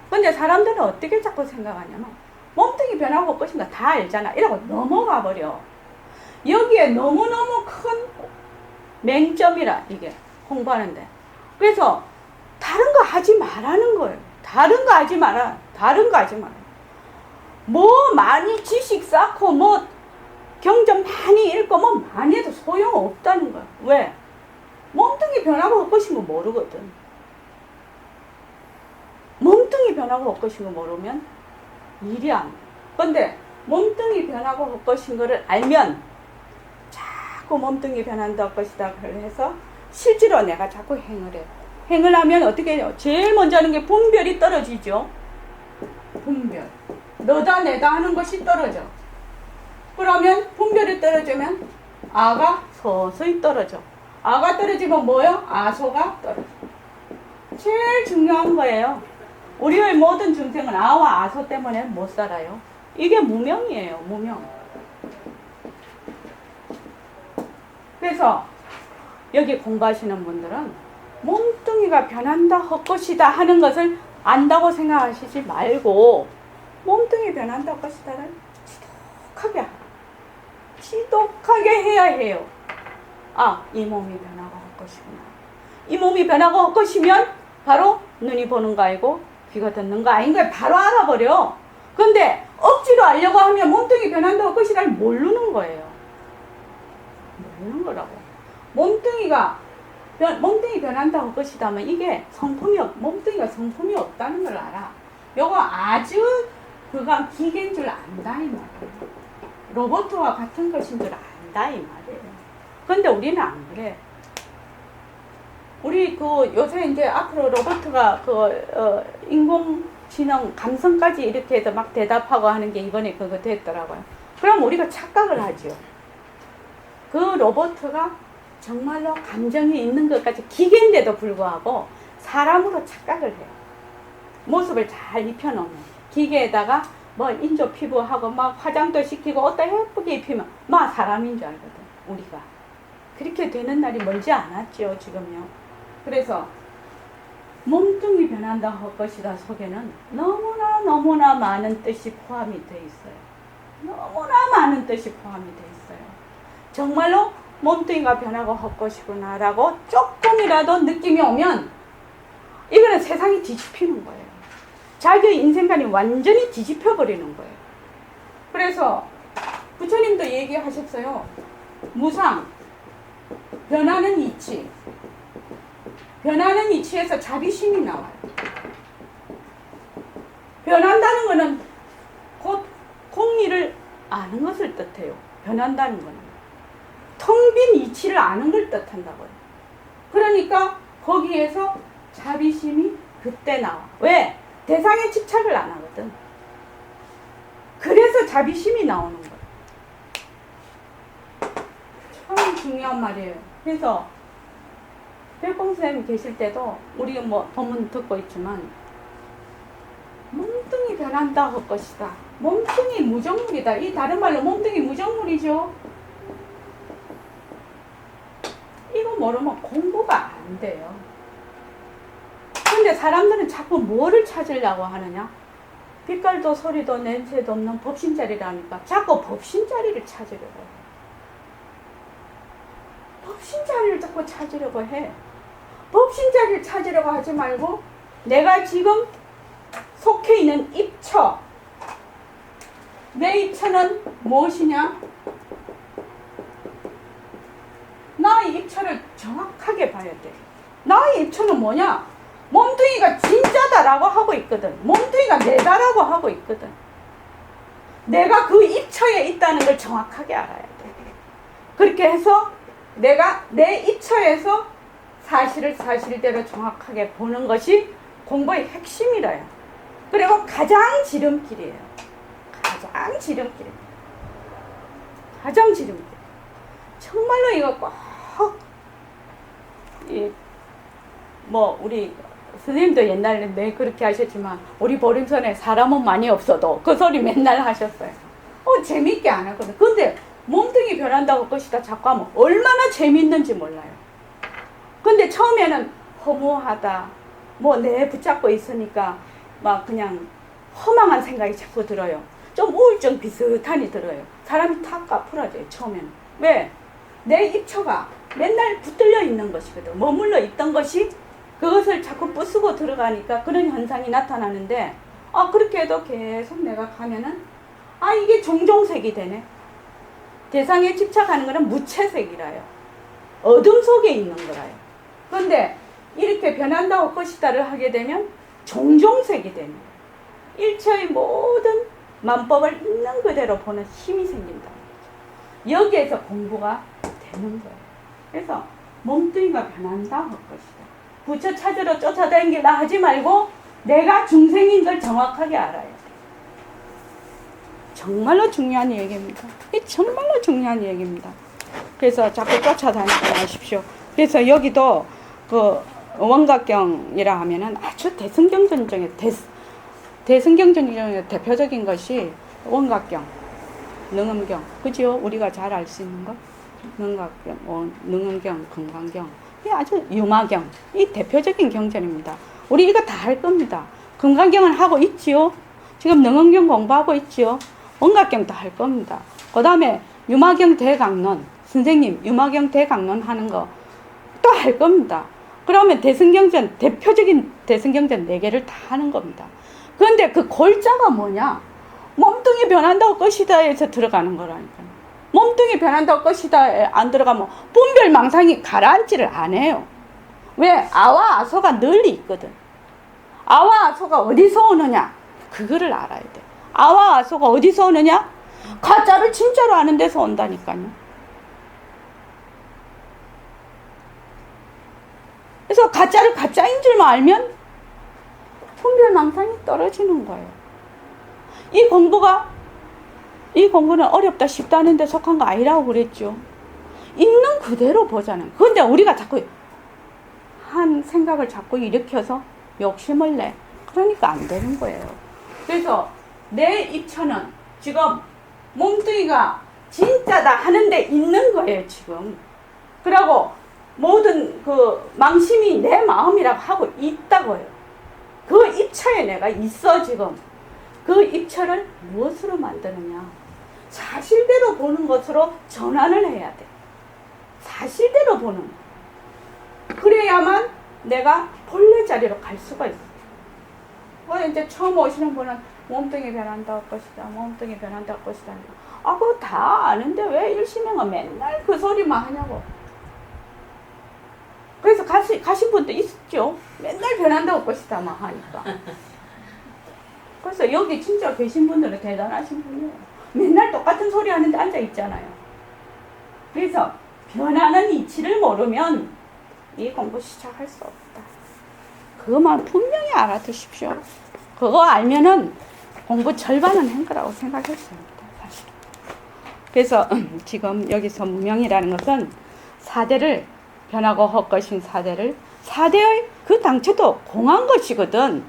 근데 사람들은 어떻게 자꾸 생각하냐면 몸뚱이 변하고 헛것인 거 다 알잖아 이러고 넘어가 버려. 여기에 너무너무 큰 맹점이라 이게 공부하는데. 그래서 다른 거 하지 말라는 거예요. 다른 거 하지 마라. 다른 거 하지 마라. 뭐 많이 지식 쌓고 뭐 경전 많이 읽고 뭐 많이 해도 소용없다는 거야. 왜? 몸뚱이 변하고 헛것인 거 모르거든. 몸뚱이 변하고 헛것인 거 모르면 일이 안 돼. 근데 몸뚱이 변하고 헛것인 거를 알면 자꾸 몸뚱이 변한다 헛것이다 해서 실제로 내가 자꾸 행을 해. 행을 하면 어떻게 해요? 제일 먼저 하는 게 분별이 떨어지죠. 분별. 너다 내다 하는 것이 떨어져. 그러면 분별이 떨어지면 아가 서서히 떨어져. 아가 떨어지면 뭐요? 아소가 떨어져. 제일 중요한 거예요. 우리의 모든 중생은 아와 아소 때문에 못 살아요. 이게 무명이에요. 무명. 그래서 여기 공부하시는 분들은 몸뚱이가 변한다 헛것이다 하는 것을 안다고 생각하시지 말고 몸뚱이 변한다 헛것이다를 지독하게 하라. 지독하게 해야 해요. 아, 이 몸이 변하고 헛것이구나. 이 몸이 변하고 헛것이면 바로 눈이 보는 거 아니고 귀가 듣는 거 아닌 걸 바로 알아버려. 근데 억지로 알려고 하면 몸뚱이 변한다 헛것이다를 모르는 거예요. 모르는 거라고. 몸뚱이 변한다 헛것이다 하면 이게 몸뚱이가 성품이 없다는 걸 알아. 요거 아주 그가 기계인 줄 안다 이 말이에요. 로봇과 같은 것인 줄 안다 이 말이에요. 근데 우리는 안 그래. 우리 요새 이제 앞으로 로봇가 인공지능 감성까지 이렇게 해서 막 대답하고 하는 게 이번에 그거 됐더라고요. 그럼 우리가 착각을 하죠. 그 로봇가 정말로 감정이 있는 것까지 기계인데도 불구하고 사람으로 착각을 해요. 모습을 잘 입혀놓으면 기계에다가 뭐 인조 피부하고 막 화장도 시키고 옷도 예쁘게 입히면 막 사람인 줄 알거든 우리가. 그렇게 되는 날이 멀지 않았죠 지금요. 그래서 몸뚱이 변한다 할 것이다 속에는 너무나 많은 뜻이 포함이 돼 있어요. 너무나 많은 뜻이 포함이 돼 있어요. 정말로 몸뚱이가 변하고 할 것이구나 라고 조금이라도 느낌이 오면 이거는 세상이 뒤집히는 거예요. 자기의 인생관이 완전히 뒤집혀 버리는 거예요. 그래서 부처님도 얘기하셨어요. 무상, 변하는 이치. 변하는 이치에서 자비심이 나와요. 변한다는 것은 곧 공리를 아는 것을 뜻해요. 변한다는 것은 텅 빈 이치를 아는 걸 뜻한다고요. 그러니까 거기에서 자비심이 그때 나와. 왜? 대상에 집착을 안 하거든. 그래서 자비심이 나오는 거예요. 참 중요한 말이에요. 그래서 백봉선생님 계실 때도 우리 뭐 법문 듣고 있지만 몸뚱이 변한다 할 것이다. 몸뚱이 무정물이다. 이 다른 말로 몸뚱이 무정물이죠. 이거 모르면 공부가 안 돼요. 근데 사람들은 자꾸 뭐를 찾으려고 하느냐? 빛깔도 소리도 냄새도 없는 법신자리라니까 자꾸 법신자리를 찾으려고 해. 법신자리를 자꾸 찾으려고 해. 법신자리를 찾으려고 하지 말고 내가 지금 속해 있는 입처, 내 입처는 무엇이냐? 나의 입처를 정확하게 봐야 돼. 나의 입처는 뭐냐? 몸뚱이가 진짜다라고 하고 있거든. 몸뚱이가 내다라고 하고 있거든. 내가 그 입처에 있다는 걸 정확하게 알아야 돼. 그렇게 해서 내가 내 입처에서 사실을 사실대로 정확하게 보는 것이 공부의 핵심이라요. 그리고 가장 지름길이에요. 가장 지름길입니다. 가장 지름길. 정말로 이거 꼭, 우리 선생님도 옛날에 매 그렇게 하셨지만, 우리 보림선에 사람은 많이 없어도 그 소리 맨날 하셨어요. 재밌게 안 하거든. 근데 몸뚱이 변한다고 것이다 자꾸 하면 얼마나 재밌는지 몰라요. 근데 처음에는 허무하다, 내 붙잡고 있으니까 막 그냥 허망한 생각이 자꾸 들어요. 좀 우울증 비슷하니 들어요. 사람이 탁 까풀어져요 처음에는. 왜? 내 입처가 맨날 붙들려 있는 것이거든. 머물러 있던 것이 그것을 자꾸 부수고 들어가니까 그런 현상이 나타나는데, 그렇게 해도 계속 내가 가면은 이게 종종색이 되네. 대상에 집착하는 것은 무채색이라요. 어둠 속에 있는 거라요. 그런데 이렇게 변한다고 것이다를 하게 되면 종종색이 되는 거예요. 일체의 모든 만법을 있는 그대로 보는 힘이 생긴다. 여기에서 공부가 되는 거예요. 그래서 몸뚱이가 변한다 할 것이다. 부처 찾으러 쫓아다니기나 하지 말고 내가 중생인 걸 정확하게 알아야 돼. 정말로 중요한 얘기입니다. 이 정말로 중요한 얘기입니다. 그래서 자꾸 쫓아다니지 마십시오. 그래서 여기도 그 원각경이라 하면은 아주 대승경전 중에 대승경전 중에 대표적인 것이 원각경, 능엄경, 그죠? 우리가 잘 알 수 있는 거, 능각경, 능엄경, 금강경, 이 아주 유마경, 이 대표적인 경전입니다. 우리 이거 다 할 겁니다. 금강경은 하고 있지요. 지금 능엄경 공부하고 있지요. 원각경도 할 겁니다. 그 다음에 유마경 대강론, 선생님 유마경 대강론 하는 거 또 할 겁니다. 그러면 대승경전, 대표적인 대승경전 4개를 다 하는 겁니다. 그런데 그 골자가 뭐냐? 몸뚱이 변한다고 것이다 해서 들어가는 거라니까요. 몸뚱이 변한다고 것이다 안 들어가면 분별망상이 가라앉지를 안 해요. 왜? 아와 아소가 널리 있거든. 아와 아소가 어디서 오느냐? 그거를 알아야 돼. 아와 아소가 어디서 오느냐? 가짜를 진짜로 아는 데서 온다니까요. 그래서 가짜를 가짜인 줄만 알면 분별망상이 떨어지는 거예요. 이 공부는 어렵다 쉽다는 데 속한 거 아니라고 그랬죠. 있는 그대로 보자는. 그런데 우리가 자꾸 한 생각을 자꾸 일으켜서 욕심을 내. 그러니까 안 되는 거예요. 그래서 내 입천은 지금 몸뚱이가 진짜다 하는데 있는 거예요, 지금. 그러고 모든 그 망심이 내 마음이라고 하고 있다고요. 그 입처에 내가 있어, 지금. 그 입처를 무엇으로 만드느냐? 사실대로 보는 것으로 전환을 해야 돼. 사실대로 보는 거. 그래야만 내가 본래 자리로 갈 수가 있어. 이제 처음 오시는 분은 몸뚱이 변한다 할 것이다. 몸뚱이 변한다 할 것이다. 아, 그거 다 아는데 왜 일신행은 맨날 그 소리만 하냐고. 그래서 가신 분도 있었죠. 맨날 변한다고 할 것이다 막 하니까. 그래서 여기 진짜 계신 분들은 대단하신 분이에요. 맨날 똑같은 소리 하는데 앉아 있잖아요. 그래서 변하는 이치를 모르면 이 공부 시작할 수 없다. 그것만 분명히 알아두십시오. 그거 알면은 공부 절반은 한 거라고 생각했습니다, 사실. 그래서 지금 여기서 무명이라는 것은 사대를 변하고 헛것인 사대의 그 당초도 공한 것이거든.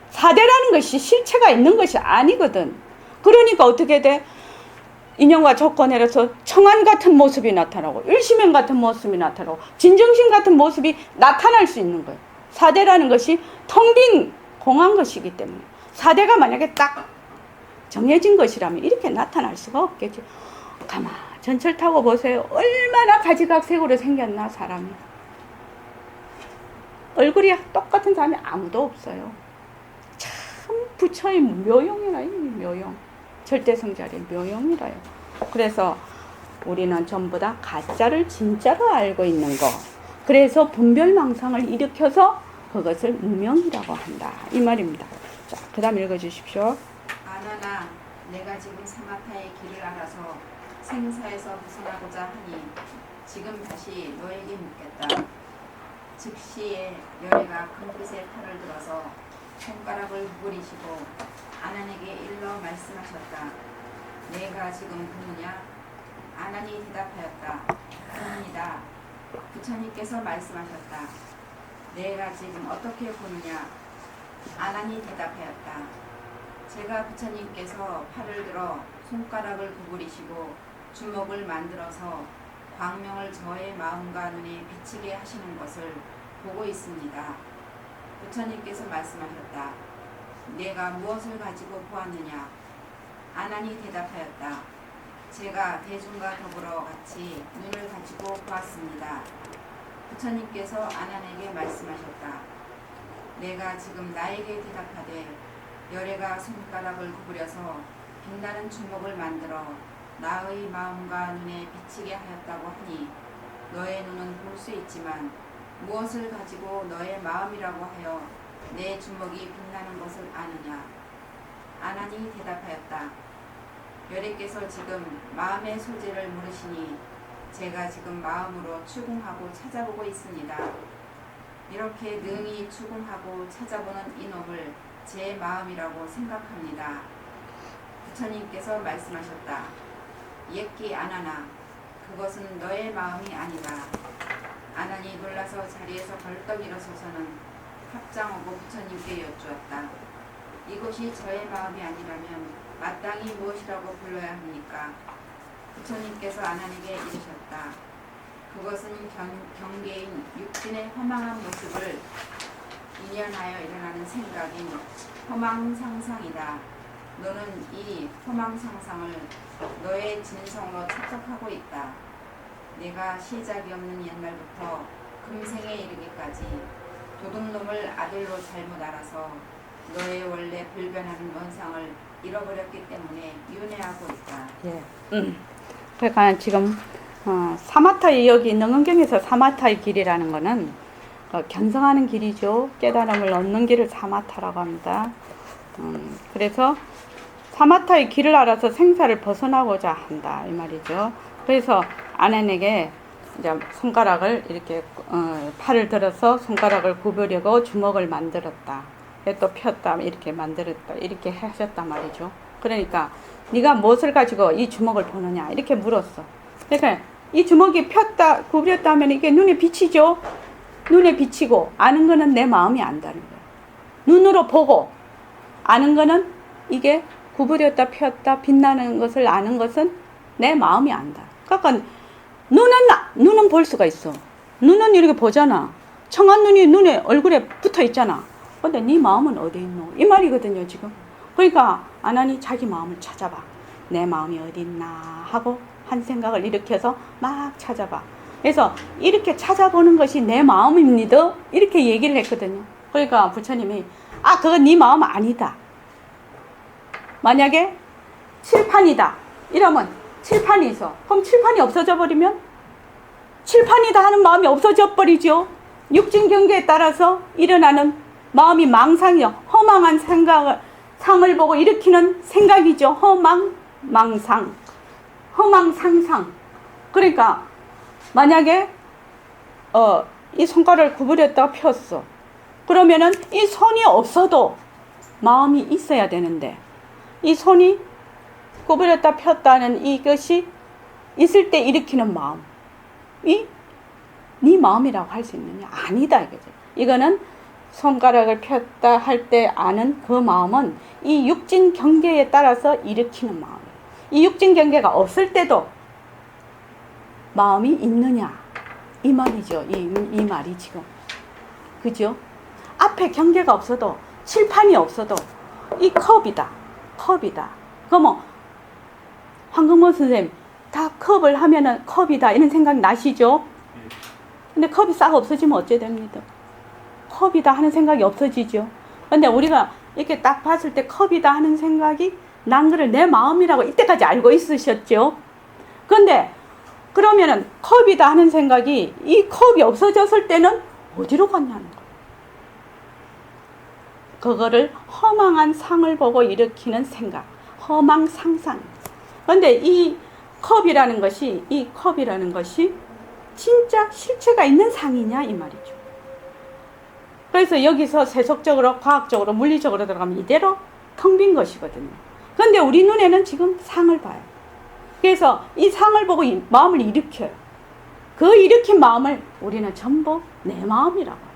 사대라는 것이 실체가 있는 것이 아니거든. 그러니까 어떻게 돼? 인연과 조건에서 청한 같은 모습이 나타나고 일심행 같은 모습이 나타나고 진정심 같은 모습이 나타날 수 있는 거예요. 사대라는 것이 텅 빈 공한 것이기 때문에 사대가 만약에 딱 정해진 것이라면 이렇게 나타날 수가 없겠죠. 가만 전철 타고 보세요. 얼마나 가지각색으로 생겼나 사람이. 얼굴이 똑같은 사람이 아무도 없어요. 참 부처의 묘용이라요. 묘용. 절대성자리 묘용이라요. 그래서 우리는 전부 다 가짜를 진짜로 알고 있는 거. 그래서 분별망상을 일으켜서 그것을 무명이라고 한다. 이 말입니다. 자, 그 다음 읽어주십시오. 아나나 내가 지금 사마타의 길을 알아서 생사에서 벗어나고자 하니 지금 다시 너에게 묻겠다. 즉시에 열애가 금빛의 팔을 들어서 손가락을 구부리시고 아난에게 일러 말씀하셨다. 내가 지금 보느냐? 아난이 대답하였다. 보느니다. 부처님께서 말씀하셨다. 내가 지금 어떻게 보느냐? 아난이 대답하였다. 제가 부처님께서 팔을 들어 손가락을 구부리시고 주먹을 만들어서 광명을 저의 마음과 눈에 비치게 하시는 것을 보고 있습니다. 부처님께서 말씀하셨다. 내가 무엇을 가지고 보았느냐? 아난이 대답하였다. 제가 대중과 더불어 같이 눈을 가지고 보았습니다. 부처님께서 아난에게 말씀하셨다. 내가 지금 나에게 대답하되 열애가 손가락을 구부려서 빛나는 주먹을 만들어 나의 마음과 눈에 비치게 하였다고 하니 너의 눈은 볼 수 있지만 무엇을 가지고 너의 마음이라고 하여 내 주먹이 빛나는 것을 아느냐? 아난이 대답하였다. 열애께서 지금 마음의 소재를 물으시니 제가 지금 마음으로 추궁하고 찾아보고 있습니다. 이렇게 능히 추궁하고 찾아보는 이놈을 제 마음이라고 생각합니다. 부처님께서 말씀하셨다. 예끼 아나나, 그것은 너의 마음이 아니다. 아난이 놀라서 자리에서 벌떡 일어서서는 합장하고 부처님께 여쭈었다. 이것이 저의 마음이 아니라면 마땅히 무엇이라고 불러야 합니까? 부처님께서 아난에게 이르셨다. 그것은 경계인 육신의 허망한 모습을 인연하여 일어나는 생각인 허망상상이다. 너는 이 허망상상을 너의 진성으로 착각하고 있다. 내가 시작이 없는 옛날부터 금생에 이르기까지 도둑놈을 아들로 잘못 알아서 너의 원래 불변하는 원상을 잃어버렸기 때문에 윤회하고 있다. 예. 그러니까 지금 사마타의 여기 능은경에서 사마타의 길이라는 거는 견성하는 길이죠. 깨달음을 얻는 길을 사마타라고 합니다. 그래서 사마타의 길을 알아서 생사를 벗어나고자 한다 이 말이죠. 그래서 아난에게 이제 손가락을 이렇게 팔을 들어서 손가락을 구부리고 주먹을 만들었다. 또 폈다 이렇게 만들었다 이렇게 하셨단 말이죠. 그러니까 네가 무엇을 가지고 이 주먹을 보느냐 이렇게 물었어. 그러니까 이 주먹이 폈다 구부렸다 하면 이게 눈에 비치죠. 눈에 비치고 아는 거는 내 마음이 안다는 거야. 눈으로 보고 아는 거는 이게 구부렸다 폈다 빛나는 것을 아는 것은 내 마음이 안다. 그러니까 눈은 볼 수가 있어. 눈은 이렇게 보잖아. 청한 눈이 눈에 얼굴에 붙어 있잖아. 근데 네 마음은 어디 있노? 이 말이거든요, 지금. 그러니까 아나니 자기 마음을 찾아봐. 내 마음이 어디 있나 하고 한 생각을 일으켜서 막 찾아봐. 그래서 이렇게 찾아보는 것이 내 마음입니다. 이렇게 얘기를 했거든요. 그러니까 부처님이 그건 네 마음 아니다. 만약에 칠판이다. 이러면 칠판이 있어. 그럼 칠판이 없어져 버리면 칠판이다 하는 마음이 없어져 버리죠. 육진 경계에 따라서 일어나는 마음이 망상이요. 허망한 상을 보고 일으키는 생각이죠. 망상. 허망상상. 그러니까 만약에 이 손가락을 구부렸다가 폈어. 그러면은 이 손이 없어도 마음이 있어야 되는데 이 손이 구부렸다 폈다는 이것이 있을 때 일으키는 마음이 네 마음이라고 할 수 있느냐? 아니다 이거죠. 이거는 손가락을 폈다 할 때 아는 그 마음은 이 육진 경계에 따라서 일으키는 마음이에요. 이 육진 경계가 없을 때도 마음이 있느냐? 이 말이죠. 이 말이 지금. 그죠? 앞에 경계가 없어도 칠판이 없어도 이 컵이다. 그러면 황금모 선생님 다 컵을 하면은 컵이다 이런 생각 나시죠? 근데 컵이 싹 없어지면 어째 됩니다. 컵이다 하는 생각이 없어지죠. 근데 우리가 이렇게 딱 봤을 때 컵이다 하는 생각이 난 거를 내 마음이라고 이때까지 알고 있으셨죠? 근데 그러면은 컵이다 하는 생각이 이 컵이 없어졌을 때는 어디로 갔냐는 거예요. 그거를 허망한 상을 보고 일으키는 생각, 허망 상상. 그런데 이 컵이라는 것이 진짜 실체가 있는 상이냐 이 말이죠. 그래서 여기서 세속적으로, 과학적으로, 물리적으로 들어가면 이대로 텅 빈 것이거든요. 그런데 우리 눈에는 지금 상을 봐요. 그래서 이 상을 보고 마음을 일으켜요. 그 일으킨 마음을 우리는 전부 내 마음이라고 해요.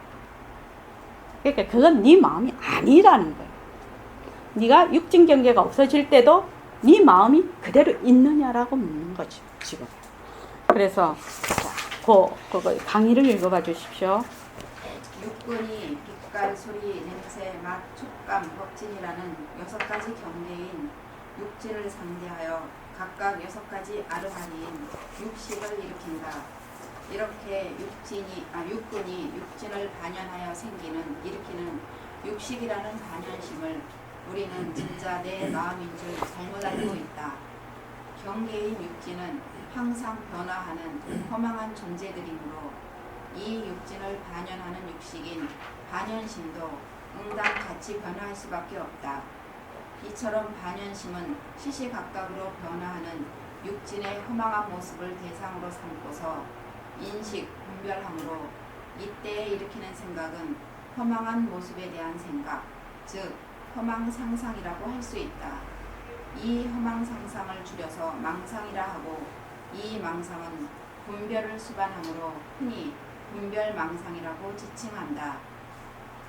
그러니까 그건 네 마음이 아니라는 거예요. 네가 육진 경계가 없어질 때도 네 마음이 그대로 있느냐라고 묻는 거죠, 지금. 그래서 그거 강의를 읽어봐 주십시오. 육근이 빛깔, 소리, 냄새, 맛, 촉감, 법진이라는 6가지 경계인 육진을 상대하여 각각 6가지 아르마니인 육식을 일으킨다. 이렇게 육근이 육진을 반연하여 일으키는 육식이라는 반연심을 우리는 진짜 내 마음인 줄 잘못 알고 있다. 경계인 육진은 항상 변화하는 허망한 존재들이므로 이 육진을 반연하는 육식인 반연심도 응당 같이 변화할 수밖에 없다. 이처럼 반연심은 시시각각으로 변화하는 육진의 허망한 모습을 대상으로 삼고서 인식, 분별함으로 이때에 일으키는 생각은 허망한 모습에 대한 생각, 즉 허망상상이라고 할 수 있다. 이 허망상상을 줄여서 망상이라 하고 이 망상은 분별을 수반함으로 흔히 분별망상이라고 지칭한다.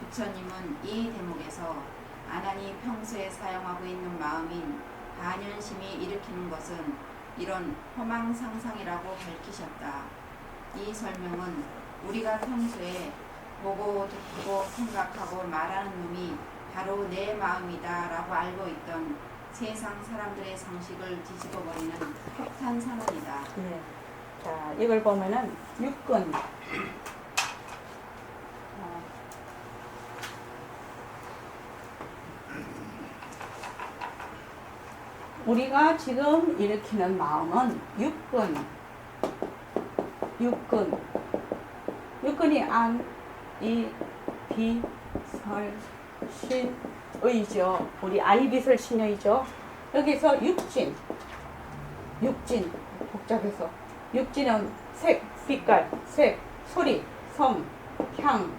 부처님은 이 대목에서 아난이 평소에 사용하고 있는 마음인 반연심이 일으키는 것은 이런 허망상상이라고 밝히셨다. 이 설명은 우리가 평소에 보고 듣고 생각하고 말하는 놈이 바로 내 마음이다 라고 알고 있던 세상 사람들의 상식을 뒤집어버리는 폭탄선언이다. 네. 자, 이걸 보면은 육근. 우리가 지금 일으키는 마음은 육근이 안, 이, 비, 설, 신, 의죠. 우리 아이빗을 신의죠. 여기서 육진 복잡해서 육진은 색, 빛깔, 색, 소리, 성, 향,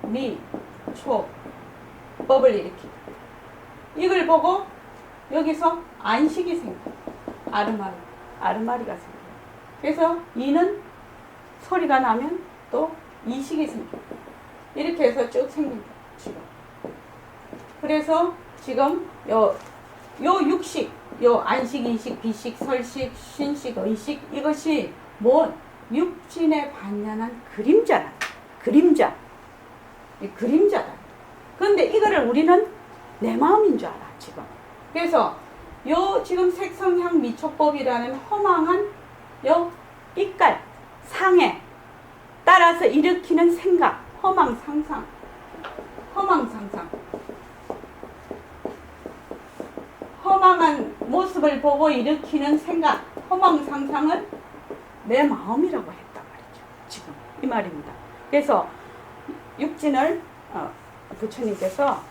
미, 촉, 법을 일으키다. 이걸 보고 여기서 안식이 생겨. 아르마리가 생겨. 그래서 이는 소리가 나면 또 이식이 생겨. 이렇게 해서 쭉 생긴다. 지금. 그래서 지금 요 육식, 요 안식, 인식, 비식, 설식, 쉰식, 의식 이것이 뭐 육진에 반연한 그림자라. 그림자. 이 그림자다. 그런데 이거를 우리는 내 마음인 줄 알아 지금. 그래서 요 지금 색성향 미촉법이라는 허망한 요 빛깔, 상해 따라서 일으키는 생각, 허망 상상, 허망 상상. 허망한 모습을 보고 일으키는 생각, 허망 상상을 내 마음이라고 했단 말이죠. 지금 이 말입니다. 그래서 육진을 부처님께서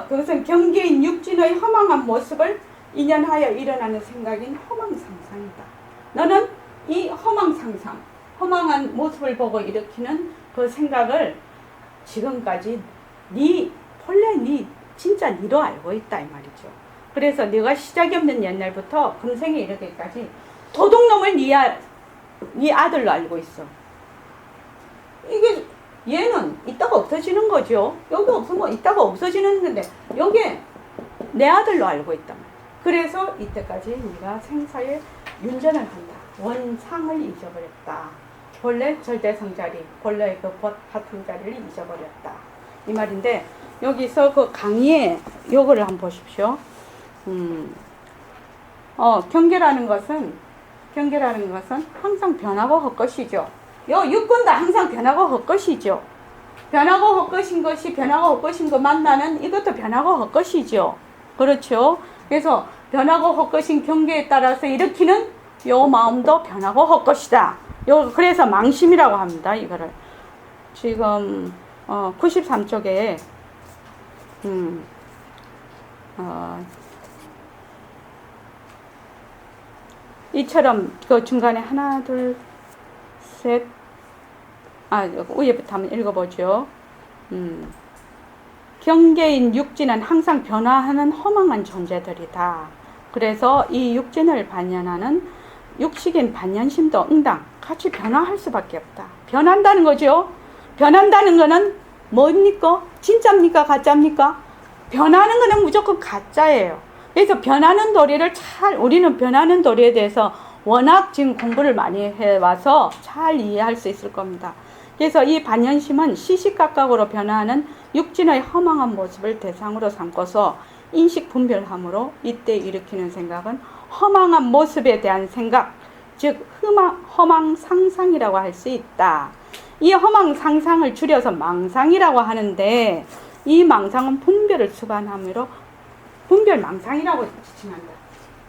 그것은 경계인 육진의 허망한 모습을 인연하여 일어나는 생각인 허망 상상이다. 너는 이 허망 상상, 허망한 모습을 보고 일으키는 그 생각을 지금까지 본래 진짜 니로 알고 있다 이 말이죠. 그래서 네가 시작이 없는 옛날부터 금생에 이르기까지 도둑놈을 네 아들로 알고 있어. 이게 얘는 이따가 없어지는 거죠. 여기 없으면 이따가 없어지는 건데 여기 내 아들로 알고 있단 말이야. 그래서 이때까지 네가 생사에 윤전을 한다. 원상을 잊어버렸다. 본래 절대성자리, 본래 그 바탕자리를 잊어버렸다. 이 말인데 여기서 그 강의에 요거를 한번 보십시오. 경계라는 것은 항상 변하고 헛것이죠. 요 육군도 항상 변하고 헛것이죠. 변하고 헛것인 것이 변하고 헛것인 거 만나는 이것도 변하고 헛것이죠. 그렇죠. 그래서 변하고 헛것인 경계에 따라서 일으키는 요 마음도 변하고 헛것이다. 그래서 망심이라고 합니다. 이거를 지금 93쪽에 이처럼 그 중간에 하나 둘 셋 위에부터 한번 읽어보죠. 경계인 육진은 항상 변화하는 허망한 존재들이다. 그래서 이 육진을 반연하는 육식인 반연심도 응당 같이 변화할 수밖에 없다. 변한다는 거죠. 변한다는 거는 뭡니까? 진짜입니까? 가짜입니까? 변하는 거는 무조건 가짜예요. 그래서 변하는 도리를 우리는 변하는 도리에 대해서 워낙 지금 공부를 많이 해와서 잘 이해할 수 있을 겁니다. 그래서 이 반연심은 시시각각으로 변화하는 육진의 허망한 모습을 대상으로 삼고서 인식 분별함으로 이때 일으키는 생각은 허망한 모습에 대한 생각, 즉 허망 상상이라고 할 수 있다. 이 허망 상상을 줄여서 망상이라고 하는데 이 망상은 분별을 수반함으로 분별 망상이라고 지칭한다.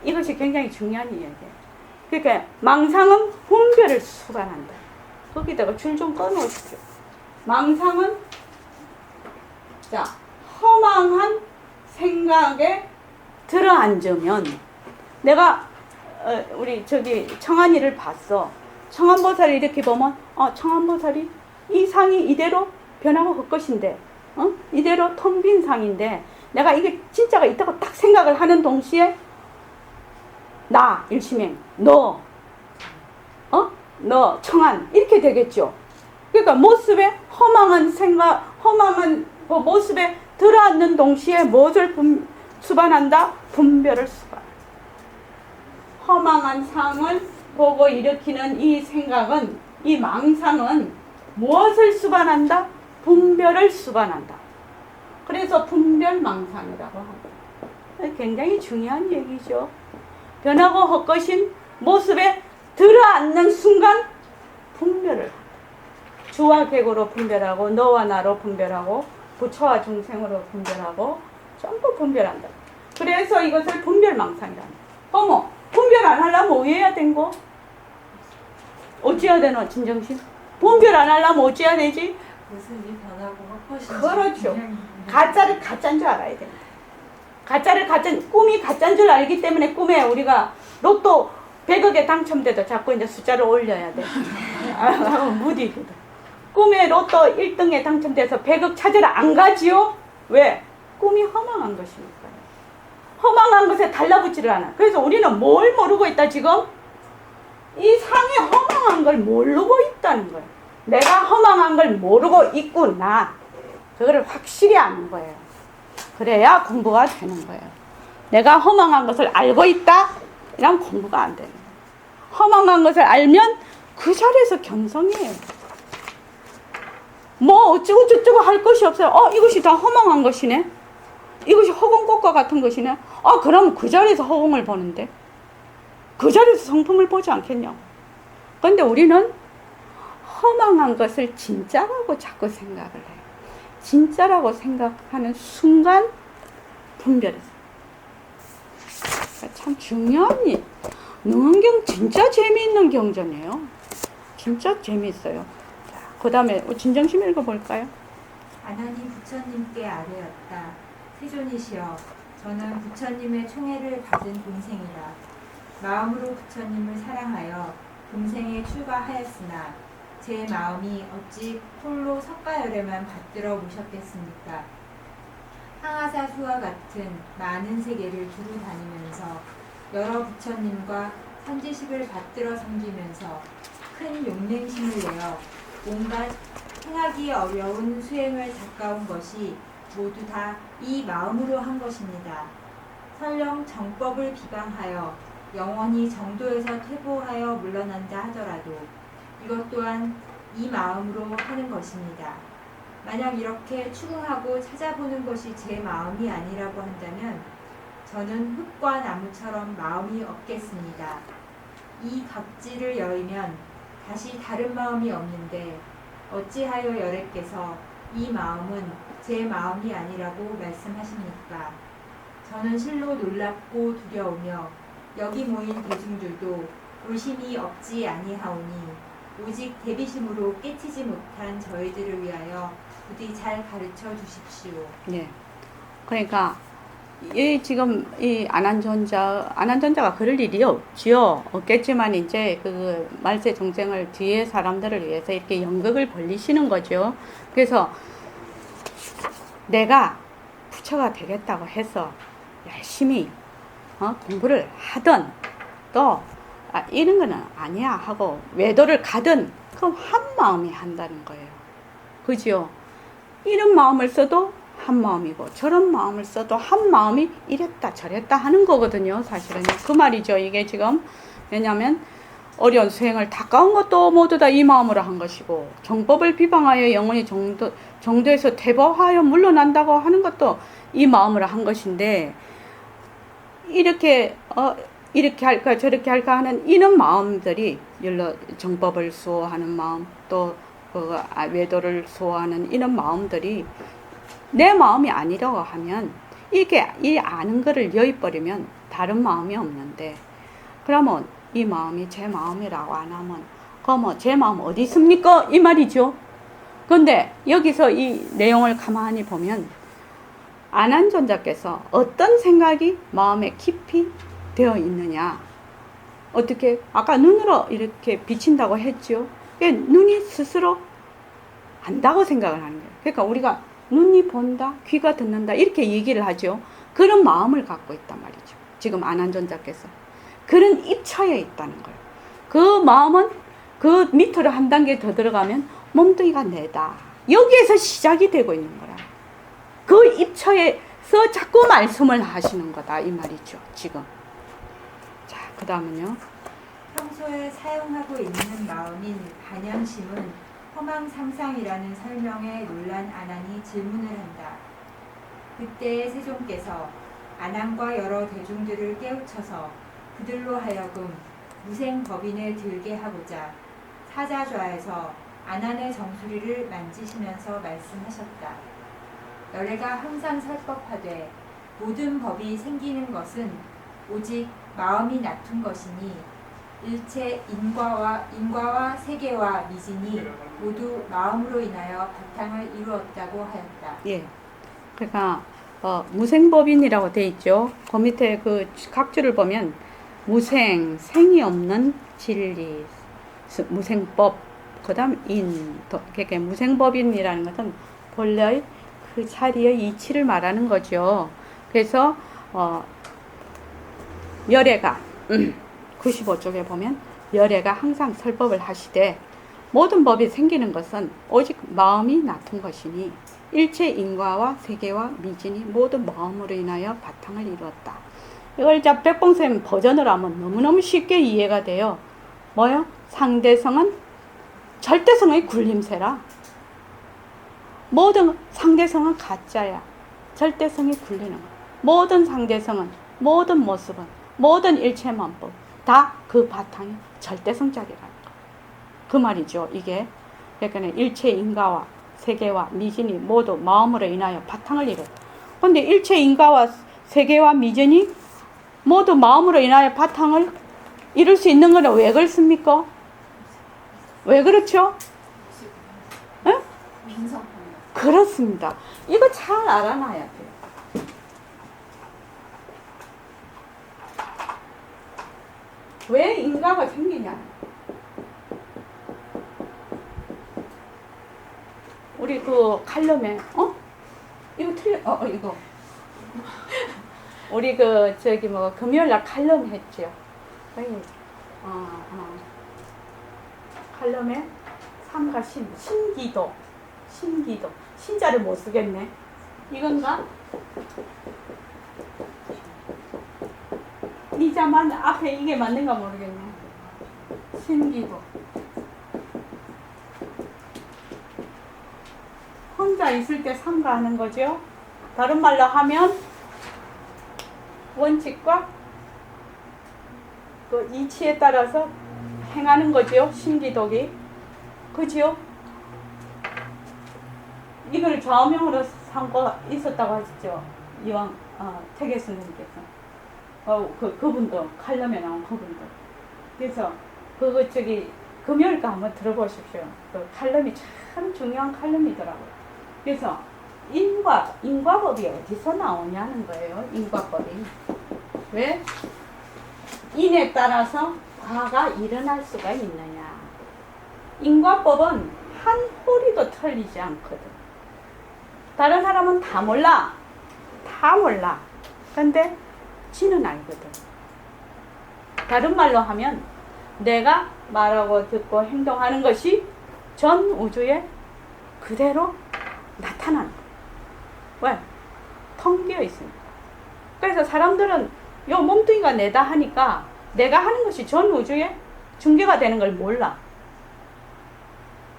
이것이 굉장히 중요한 이야기예요. 그러니까 망상은 분별을 수반한다. 거기다가 줄 좀 꺼놓으십시오. 망상은 허망한 생각에 들어앉으면 내가 우리 청한이를 봤어. 청한보살을 이렇게 보면 청한보살이 이 상이 이대로 변하고 헛것인데 이대로 텅 빈 상인데 내가 이게 진짜가 있다고 딱 생각을 하는 동시에 나 일심행 너 청한 이렇게 되겠죠. 그러니까 모습에 허망한 생각, 허망한 그 모습에 들어앉는 동시에 무엇을 수반한다? 분별을 수반. 허망한 상을 보고 일으키는 이 생각은, 이 망상은 무엇을 수반한다? 분별을 수반한다. 그래서 분별망상이라고 합니다. 굉장히 중요한 얘기죠. 변하고 헛것인 모습에 들어앉는 순간 분별을 한다. 주와 객으로 분별하고 너와 나로 분별하고 부처와 중생으로 분별하고 전부 분별한다. 그래서 이것을 분별망상이란다. 어머, 분별 안 하려면 어찌해야 된거? 어찌해야 되노, 진정신? 분별 안 하려면 어찌해야 되지? 무슨 이 변하고 헛것인지. 그렇죠. 가짜를 가짜인 줄 알아야 됩니다. 꿈이 가짜인 줄 알기 때문에 꿈에 우리가 로또 100억에 당첨돼도 자꾸 이제 숫자를 올려야 돼. 무디거든. 꿈에 로또 1등에 당첨돼서 100억 찾으러 안 가지요? 왜? 꿈이 허망한 것이니까요. 허망한 것에 달라붙지를 않아. 그래서 우리는 뭘 모르고 있다 지금? 이 상이 허망한 걸 모르고 있다는 거예요. 내가 허망한 걸 모르고 있구나. 그거를 확실히 아는 거예요. 그래야 공부가 되는 거예요. 내가 허망한 것을 알고 있다? 이런 공부가 안 되는 거예요. 허망한 것을 알면 그 자리에서 견성해요. 뭐 어쩌고 저쩌고 할 것이 없어요. 이것이 다 허망한 것이네. 이것이 허공꽃과 같은 것이네. 그럼 그 자리에서 허공을 보는데 그 자리에서 성품을 보지 않겠냐. 그런데 우리는 허망한 것을 진짜라고 자꾸 생각을 해요. 진짜라고 생각하는 순간 분별해서. 참 중요한 일. 능언경 진짜 재미있는 경전이에요. 진짜 재미있어요. 그 다음에 진정심 읽어볼까요? 아나니 부처님께 아뢰었다. 세존이시여, 저는 부처님의 총애를 받은 동생이라. 마음으로 부처님을 사랑하여 금생에 출가하였으나 제 마음이 어찌 홀로 석가열에만 받들어 모셨겠습니까? 항아사수와 같은 많은 세계를 두루 다니면서 여러 부처님과 선지식을 받들어 섬기면서 큰 용맹심을 내어 온갖 행하기 어려운 수행을 닦아온 것이 모두 다 이 마음으로 한 것입니다. 설령 정법을 비방하여 영원히 정도에서 퇴보하여 물러난다 하더라도 이것 또한 이 마음으로 하는 것입니다. 만약 이렇게 추궁하고 찾아보는 것이 제 마음이 아니라고 한다면 저는 흙과 나무처럼 마음이 없겠습니다. 이 각지를 열면 다시 다른 마음이 없는데 어찌하여 여래께서 이 마음은 제 마음이 아니라고 말씀하십니까? 저는 실로 놀랍고 두려우며 여기 모인 대중들도 의심이 없지 아니하오니 오직 대비심으로 깨치지 못한 저희들을 위하여 부디 잘 가르쳐 주십시오. 네. 그러니까 지금 이 안한전자가 그럴 일이 없겠지만 이제 그 말세 정생을 뒤에 사람들을 위해서 이렇게 연극을 벌리시는 거죠. 그래서 내가 부처가 되겠다고 해서 열심히 공부를 하든 또 이런 거는 아니야 하고 외도를 가든 그럼 한 마음이 한다는 거예요. 그죠? 이런 마음을 써도 한 마음이고 저런 마음을 써도 한 마음이 이랬다 저랬다 하는 거거든요. 사실은 그 말이죠. 이게 지금 왜냐하면 어려운 수행을 닦아온 것도 모두 다 이 마음으로 한 것이고 정법을 비방하여 영원히 정도에서 퇴보하여 물러난다고 하는 것도 이 마음으로 한 것인데 이렇게 할까 저렇게 할까 하는 이런 마음들이 정법을 수호하는 마음 또 외도를 수호하는 이런 마음들이 내 마음이 아니라고 하면 이게 이 아는 거를 여의버리면 다른 마음이 없는데 그러면 이 마음이 제 마음이라고 안 하면 그러면 제 마음 어디 있습니까? 이 말이죠. 그런데 여기서 이 내용을 가만히 보면 안한존자께서 어떤 생각이 마음에 깊이 되어 있느냐 어떻게 아까 눈으로 이렇게 비친다고 했죠. 눈이 스스로 안다고 생각을 하는 거예요. 그러니까 우리가 눈이 본다, 귀가 듣는다 이렇게 얘기를 하죠. 그런 마음을 갖고 있단 말이죠. 지금 안한존자께서 그런 입처에 있다는 거예요. 그 마음은 그 밑으로 한 단계 더 들어가면 몸뚱이가 내다. 여기에서 시작이 되고 있는 거라. 그 입처에서 자꾸 말씀을 하시는 거다 이 말이죠. 지금. 자, 그 다음은요. 평소에 사용하고 있는 마음인 반연심은 허망상상이라는 설명에 놀란 아난이 질문을 한다. 그때 세존께서 아난과 여러 대중들을 깨우쳐서 그들로 하여금 무생법인에 들게 하고자 사자좌에서 아난의 정수리를 만지시면서 말씀하셨다. 열애가 항상 설법하되 모든 법이 생기는 것은 오직 마음이 낳은 것이니 일체 인과와 세계와 미진이 모두 마음으로 인하여 바탕을 이루었다고 하였다. 예. 그러니까 무생법인이라고 돼 있죠. 그 밑에 그 각주를 보면 무생, 생이 없는 진리, 무생법, 그다음 그러니까 무생법인이라는 것은 본래의 그 자리의 이치를 말하는 거죠. 그래서 열애가 95쪽에 보면 열애가 항상 설법을 하시되 모든 법이 생기는 것은 오직 마음이 나쁜 것이니 일체 인과와 세계와 미진이 모두 마음으로 인하여 바탕을 이루었다. 이걸 이제 백봉쌤 버전으로 하면 너무너무 쉽게 이해가 돼요. 뭐요? 상대성은 절대성의 굴림세라. 모든 상대성은 가짜야. 절대성이 굴리는 거야. 모든 상대성은, 모든 모습은, 모든 일체만법 다 그 바탕이 절대성짜리라는 거야. 그 말이죠. 이게 그러니까 일체 인과와 세계와 미진이 모두 마음으로 인하여 바탕을 이뤘다. 근데 일체 인과와 세계와 미진이 모두 마음으로 인하여 바탕을 이룰 수 있는 거는 왜 그렇습니까? 왜 그렇죠? 응? 민성. 그렇습니다. 이거 잘 알아놔야 돼요. 왜 인과가 생기냐? 우리 그 칼럼에 이거 틀려 이거 우리 그 저기 뭐 금요일날 칼럼 했죠. 칼럼에 3과 신기도 신자를 못 쓰겠네. 이건가? 이자만 앞에 이게 맞는가 모르겠네. 신기도. 혼자 있을 때 삼가하는 거죠. 다른 말로 하면 원칙과 그 이치에 따라서 행하는 거죠. 신기독이. 그죠? 이걸 좌우명으로 삼고 있었다고 하시죠. 이왕 태계 스님께서. 그분도 칼럼에 나온 그분도. 그래서 그거 금요일까 한번 들어보십시오. 그 칼럼이 참 중요한 칼럼이더라고요. 그래서 인과법이 어디서 나오냐는 거예요. 인과법이. 왜? 인에 따라서 과가 일어날 수가 있느냐. 인과법은 한 호리도 틀리지 않거든. 다른 사람은 다 몰라. 다 몰라. 근데 지는 알거든. 다른 말로 하면 내가 말하고 듣고 행동하는 것이 전 우주에 그대로 나타나는 거야. 왜? 텅 비어 있으니까. 그래서 사람들은 요 몸뚱이가 내다 하니까 내가 하는 것이 전 우주에 중계가 되는 걸 몰라.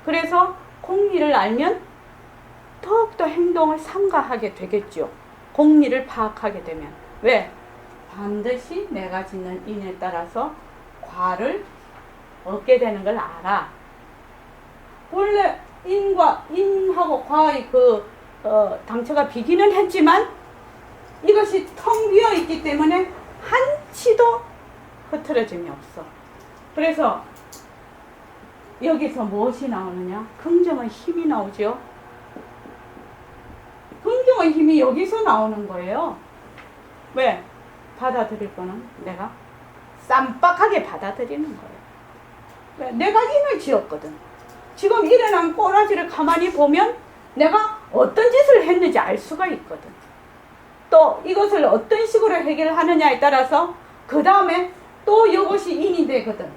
그래서 공리를 알면 더욱더 행동을 삼가하게 되겠죠. 공리를 파악하게 되면. 왜? 반드시 내가 짓는 인에 따라서 과를 얻게 되는 걸 알아. 원래 인하고 과의 당처가 비기는 했지만 이것이 텅 비어 있기 때문에 한치도 흐트러짐이 없어. 그래서 여기서 무엇이 나오느냐? 긍정의 힘이 나오죠. 긍정의 힘이 여기서 나오는 거예요. 왜? 받아들일 거는 내가 쌈박하게 받아들이는 거예요. 왜? 내가 인을 지었거든. 지금 일어난 꼬라지를 가만히 보면 내가 어떤 짓을 했는지 알 수가 있거든. 또 이것을 어떤 식으로 해결하느냐에 따라서 그 다음에 또 이것이 인이 되거든.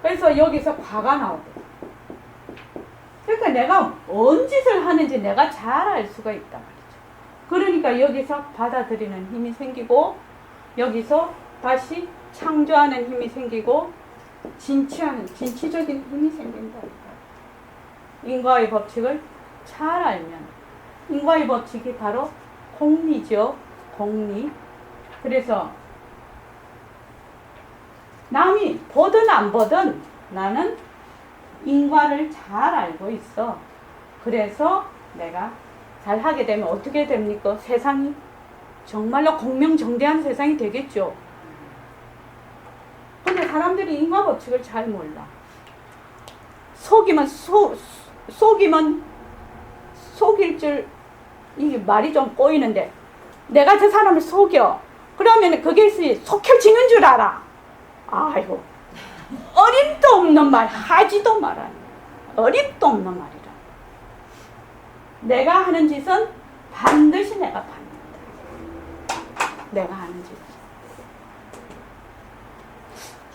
그래서 여기서 과가 나오거든. 그러니까 내가 뭔 짓을 하는지 내가 잘 알 수가 있단 말이죠. 그러니까 여기서 받아들이는 힘이 생기고 여기서 다시 창조하는 힘이 생기고 진취적인 힘이 생긴다니까요. 인과의 법칙을 잘 알면 인과의 법칙이 바로 공리죠. 공리. 그래서 남이 보든 안 보든 나는 인과를 잘 알고 있어. 그래서 내가 잘 하게 되면 어떻게 됩니까? 세상이 정말로 공명정대한 세상이 되겠죠. 근데 사람들이 인과 법칙을 잘 몰라. 속이면 속일 줄, 이게 말이 좀 꼬이는데, 내가 저 사람을 속여. 그러면 그게 속혀지는 줄 알아. 아이고, 어림도 없는 말 하지도 말아요. 어림도 없는 말이라. 내가 하는 짓은 반드시 내가 받는다. 내가 하는 짓.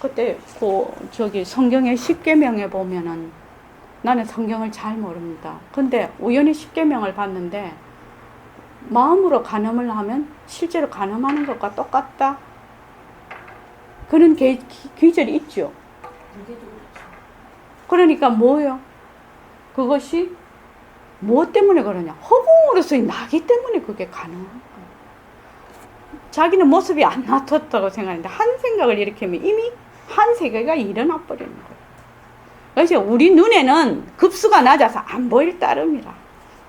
그때 저기 성경의 십계명에 보면은 나는 성경을 잘 모릅니다. 근데 우연히 십계명을 봤는데 마음으로 간음을 하면 실제로 간음하는 것과 똑같다. 그런 기절이 있죠. 무게도 그렇죠. 그러니까 뭐예요? 그것이 무엇 때문에 그러냐? 허공으로서의 나기 때문에 그게 가능한 거예요. 자기는 모습이 안 나왔다고 생각하는데 한 생각을 일으키면 이미 한 세계가 일어나 버리는 거예요. 그래서 우리 눈에는 급수가 낮아서 안 보일 따름이라.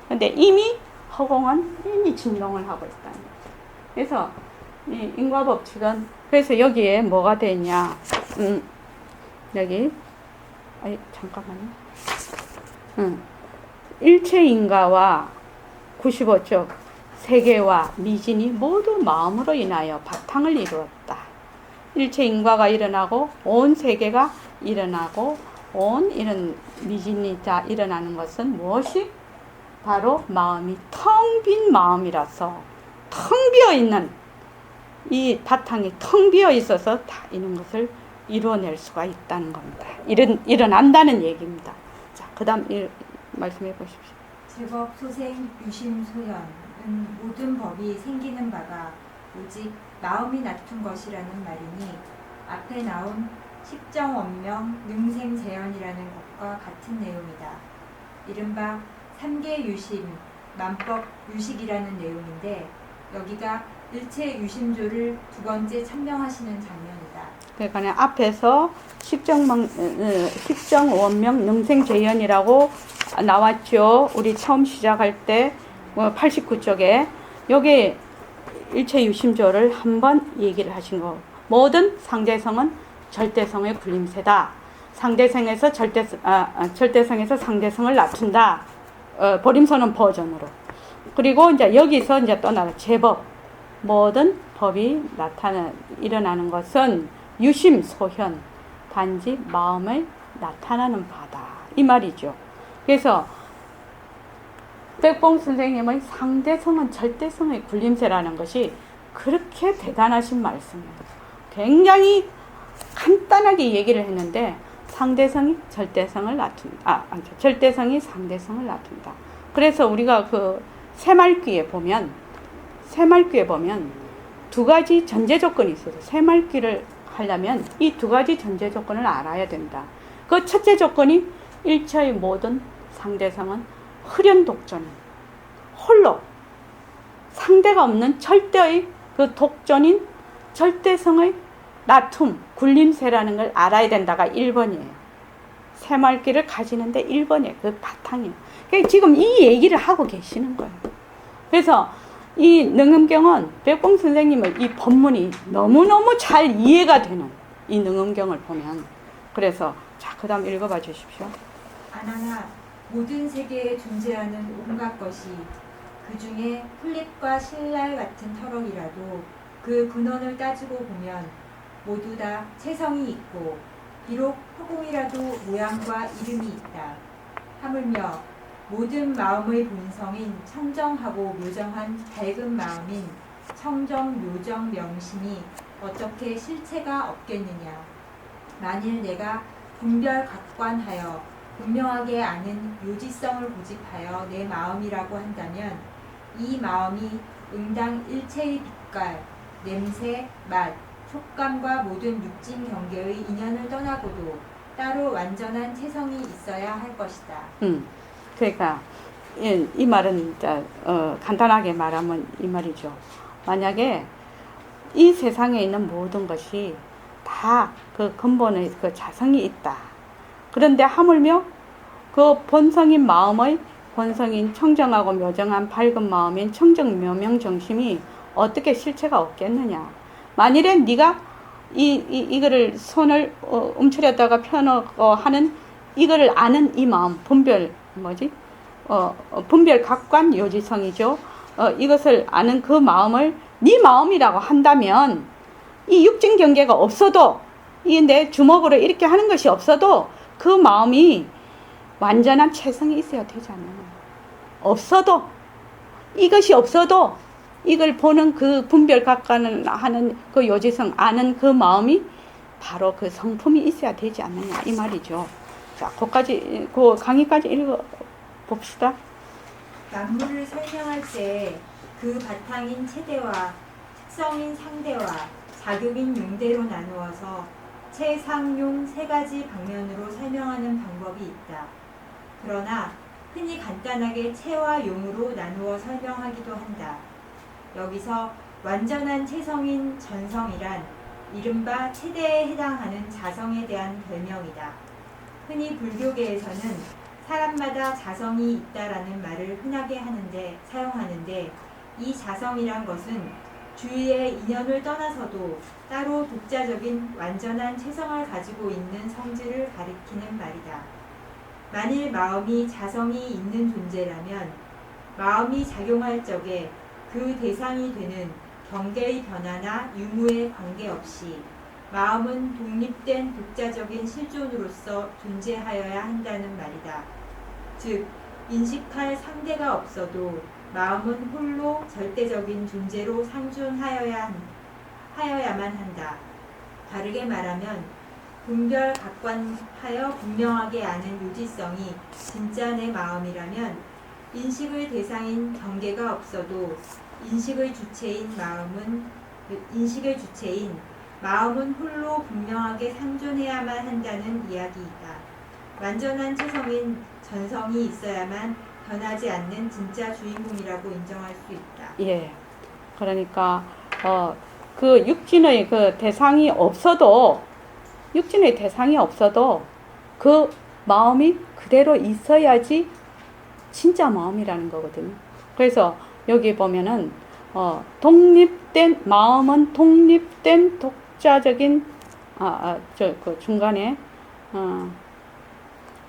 근데 이미 허공은 이미 진동을 하고 있다는 거죠. 그래서 이 인과법칙은 그래서 여기에 뭐가 되냐? 여기 잠깐만요. 일체 인과와 95쪽 세계와 미진이 모두 마음으로 인하여 바탕을 이루었다. 일체 인과가 일어나고 온 세계가 일어나고 온 이런 미진이 다 일어나는 것은 무엇이? 바로 마음이 텅 빈 마음이라서 텅 비어 있는 이 바탕이 텅 비어 있어서 다 이런 것을 이루어낼 수가 있다는 겁니다. 일어난다는 얘기입니다. 자, 그 다음 말씀해 보십시오. 제법 소생 유심소현은 모든 법이 생기는 바가 오직 마음이 낮춘 것이라는 말이니 앞에 나온 식정원명 능생재현이라는 것과 같은 내용이다. 이른바 삼계 유심, 만법 유식이라는 내용인데 여기가 일체 유심조를 두 번째 천명하시는 장면이다. 그러니까 앞에서 식정원명 능생재현이라고 나왔죠. 우리 처음 시작할 때 89쪽에 여기 일체 유심조를 한번 얘기를 하신 거. 모든 상대성은 절대성의 굴림세다. 상대성에서 절대성에서 상대성을 낮춘다. 보림서는 버전으로. 그리고 이제 여기서 이제 또 나와 제법 모든 법이 일어나는 것은 유심 소현 단지 마음을 나타나는 바다 이 말이죠. 그래서 백봉 선생님의 상대성은 절대성의 굴림세라는 것이 그렇게 대단하신 말씀이에요. 굉장히 간단하게 얘기를 했는데 상대성이 절대성을 낮춘다. 절대성이 상대성을 낮춘다. 그래서 우리가 그 새말귀에 보면 두 가지 전제 조건이 있어요. 새말귀를 하려면 이 두 가지 전제 조건을 알아야 된다. 그 첫째 조건이 일체의 모든 상대성은 흐련 독존, 홀로 상대가 없는 절대의 그 독존인 절대성의 나툼, 굴림세라는 걸 알아야 된다가 1번이에요. 새말귀를 가지는데 1번이에요. 그 바탕이에요. 그러니까 지금 이 얘기를 하고 계시는 거예요. 그래서 이 능엄경은 백봉 선생님의 이 법문이 너무너무 잘 이해가 되는 이 능엄경을 보면 그래서 자, 그 다음 읽어봐 주십시오. 아나나 모든 세계에 존재하는 온갖 것이 그 중에 풀잎과 실날 같은 터럭이라도 그 근원을 따지고 보면 모두 다 체성이 있고 비록 허공이라도 모양과 이름이 있다. 하물며 모든 마음의 본성인 청정하고 묘정한 밝은 마음인 청정 묘정 명심이 어떻게 실체가 없겠느냐. 만일 내가 분별 각관하여 분명하게 아는 요지성을 고집하여 내 마음이라고 한다면 이 마음이 응당 일체의 빛깔, 냄새, 맛, 촉감과 모든 육진 경계의 인연을 떠나고도 따로 완전한 체성이 있어야 할 것이다. 그러니까 이 말은 간단하게 말하면 이 말이죠. 만약에 이 세상에 있는 모든 것이 다 그 근본의 그 자성이 있다. 그런데 하물며 그 본성인 마음의 본성인 청정하고 묘정한 밝은 마음인 청정묘명 정심이 어떻게 실체가 없겠느냐. 만일에 네가 이거를 손을 움츠렸다가 펴놓고 하는 이거를 아는 이 마음 분별 분별 각관 요지성이죠. 이것을 아는 그 마음을 네 마음이라고 한다면 이 육진 경계가 없어도 이 내 주먹으로 이렇게 하는 것이 없어도 그 마음이 완전한 체성이 있어야 되잖아요. 없어도 이것이 없어도 이걸 보는 그 분별 각관을 하는 그 요지성 아는 그 마음이 바로 그 성품이 있어야 되지 않느냐 이 말이죠. 자, 거기까지 그 강의까지 읽어 봅시다. 만물을 설명할 때 그 바탕인 체대와 특성인 상대와 작용인 용대로 나누어서 체상용 세 가지 방면으로 설명하는 방법이 있다. 그러나 흔히 간단하게 체와 용으로 나누어 설명하기도 한다. 여기서 완전한 체성인 전성이란 이른바 체대에 해당하는 자성에 대한 별명이다. 흔히 불교계에서는 사람마다 자성이 있다라는 말을 흔하게 사용하는데 이 자성이란 것은 주위의 인연을 떠나서도 따로 독자적인 완전한 체성을 가지고 있는 성질을 가리키는 말이다. 만일 마음이 자성이 있는 존재라면 마음이 작용할 적에 그 대상이 되는 경계의 변화나 유무에 관계없이 마음은 독립된 독자적인 실존으로서 존재하여야 한다는 말이다. 즉, 인식할 상대가 없어도 마음은 홀로 절대적인 존재로 상존하여야만 한다. 다르게 말하면 분별각관하여 분명하게 아는 요지성이 진짜 내 마음이라면 인식의 대상인 경계가 없어도 인식의 주체인 마음은 홀로 분명하게 상존해야만 한다는 이야기이다. 완전한 체성인 전성이 있어야만 변하지 않는 진짜 주인공이라고 인정할 수 있다. 예. 그러니까 그 육진의 그 대상이 없어도 그 마음이 그대로 있어야지 진짜 마음이라는 거거든요. 그래서 여기 보면은 마음은 독립된 독자적인 그 중간에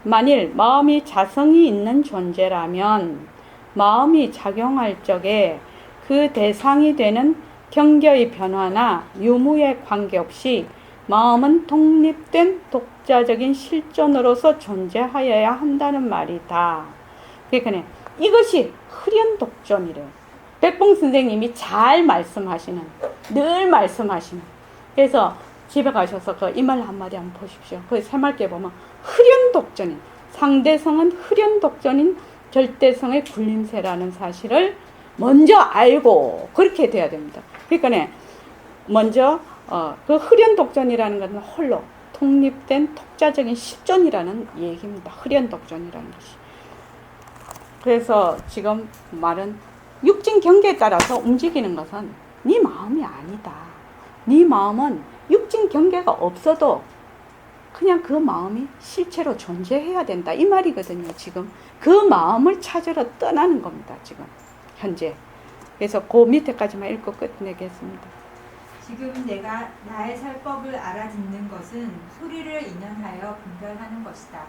만일 마음이 자성이 있는 존재라면 마음이 작용할 적에 그 대상이 되는 경계의 변화나 유무에 관계없이 마음은 독립된 독자적인 실존으로서 존재하여야 한다는 말이다. 그러니까 이것이 흐련독존이래요. 백봉 선생님이 늘 말씀하시는. 그래서 집에 가셔서 이 말 한마디 한번 보십시오. 그 새말게 보면 흐련독존인, 상대성은 흐련독존인 절대성의 군림세라는 사실을 먼저 알고 그렇게 돼야 됩니다. 그러니까 먼저 그 흐련독존이라는 것은 홀로 독립된 독자적인 실존이라는 얘기입니다. 흐련독존이라는 것이. 그래서 지금 말은 육진 경계에 따라서 움직이는 것은 네 마음이 아니다. 네 마음은 육진 경계가 없어도 그냥 그 마음이 실체로 존재해야 된다. 이 말이거든요. 지금 그 마음을 찾으러 떠나는 겁니다. 지금 현재. 그래서 그 밑에까지만 읽고 끝내겠습니다. 지금 내가 나의 살법을 알아듣는 것은 소리를 인연하여 분별하는 것이다.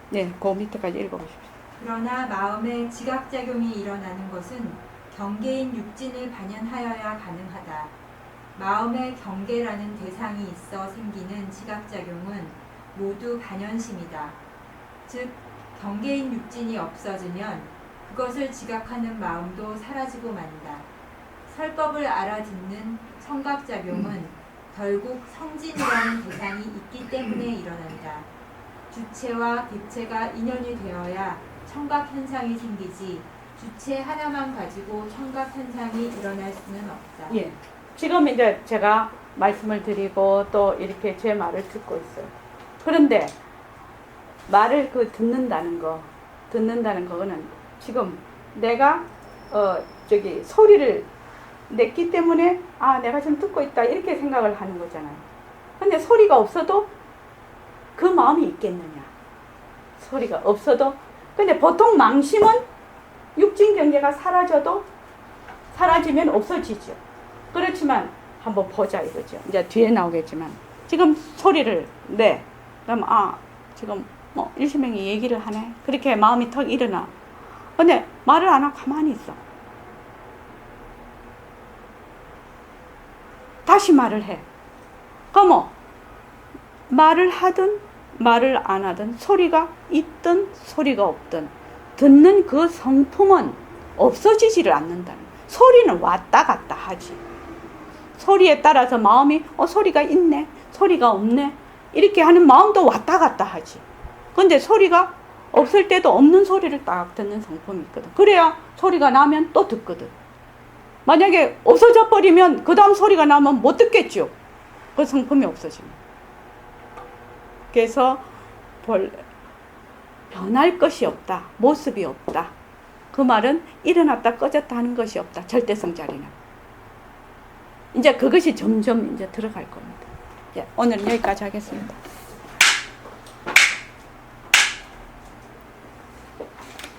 네, 그 밑에까지 읽어보십시오. 그러나 마음에 지각작용이 일어나는 것은 경계인 육진을 반연하여야 가능하다. 마음의 경계라는 대상이 있어 생기는 지각작용은 모두 반연심이다. 즉, 경계인 육진이 없어지면 그것을 지각하는 마음도 사라지고 만다. 설법을 알아듣는 청각작용은 결국 성진이라는 대상이 있기 때문에 일어난다. 주체와 객체가 인연이 되어야 청각현상이 생기지 주체 하나만 가지고 청각현상이 일어날 수는 없다. 예. 지금 이제 제가 말씀을 드리고 또 이렇게 제 말을 듣고 있어요. 그런데 말을 듣는다는 거는 지금 내가 소리를 냈기 때문에 내가 지금 듣고 있다 이렇게 생각을 하는 거잖아요. 근데 소리가 없어도 그 마음이 있겠느냐? 소리가 없어도. 근데 보통 망심은 육진 경계가 사라지면 없어지죠. 그렇지만 한번 보자 이거죠. 이제 뒤에 나오겠지만 지금 소리를 내. 그럼 지금 일시명이 얘기를 하네. 그렇게 마음이 턱 일어나. 근데 말을 안 하고 가만히 있어. 다시 말을 해. 그럼 말을 하든 말을 안 하든 소리가 있든 소리가 없든 듣는 그 성품은 없어지지를 않는다는. 소리는 왔다 갔다 하지. 소리에 따라서 마음이 소리가 있네, 소리가 없네 이렇게 하는 마음도 왔다 갔다 하지. 근데 소리가 없을 때도 없는 소리를 딱 듣는 성품이 있거든. 그래야 소리가 나면 또 듣거든. 만약에 없어져 버리면 그 다음 소리가 나면 못 듣겠죠. 그 성품이 없어지면. 그래서 변할 것이 없다, 모습이 없다. 그 말은 일어났다 꺼졌다 하는 것이 없다. 절대성 자리는. 이제 그것이 점점 이제 들어갈 겁니다. 오늘은 여기까지 하겠습니다.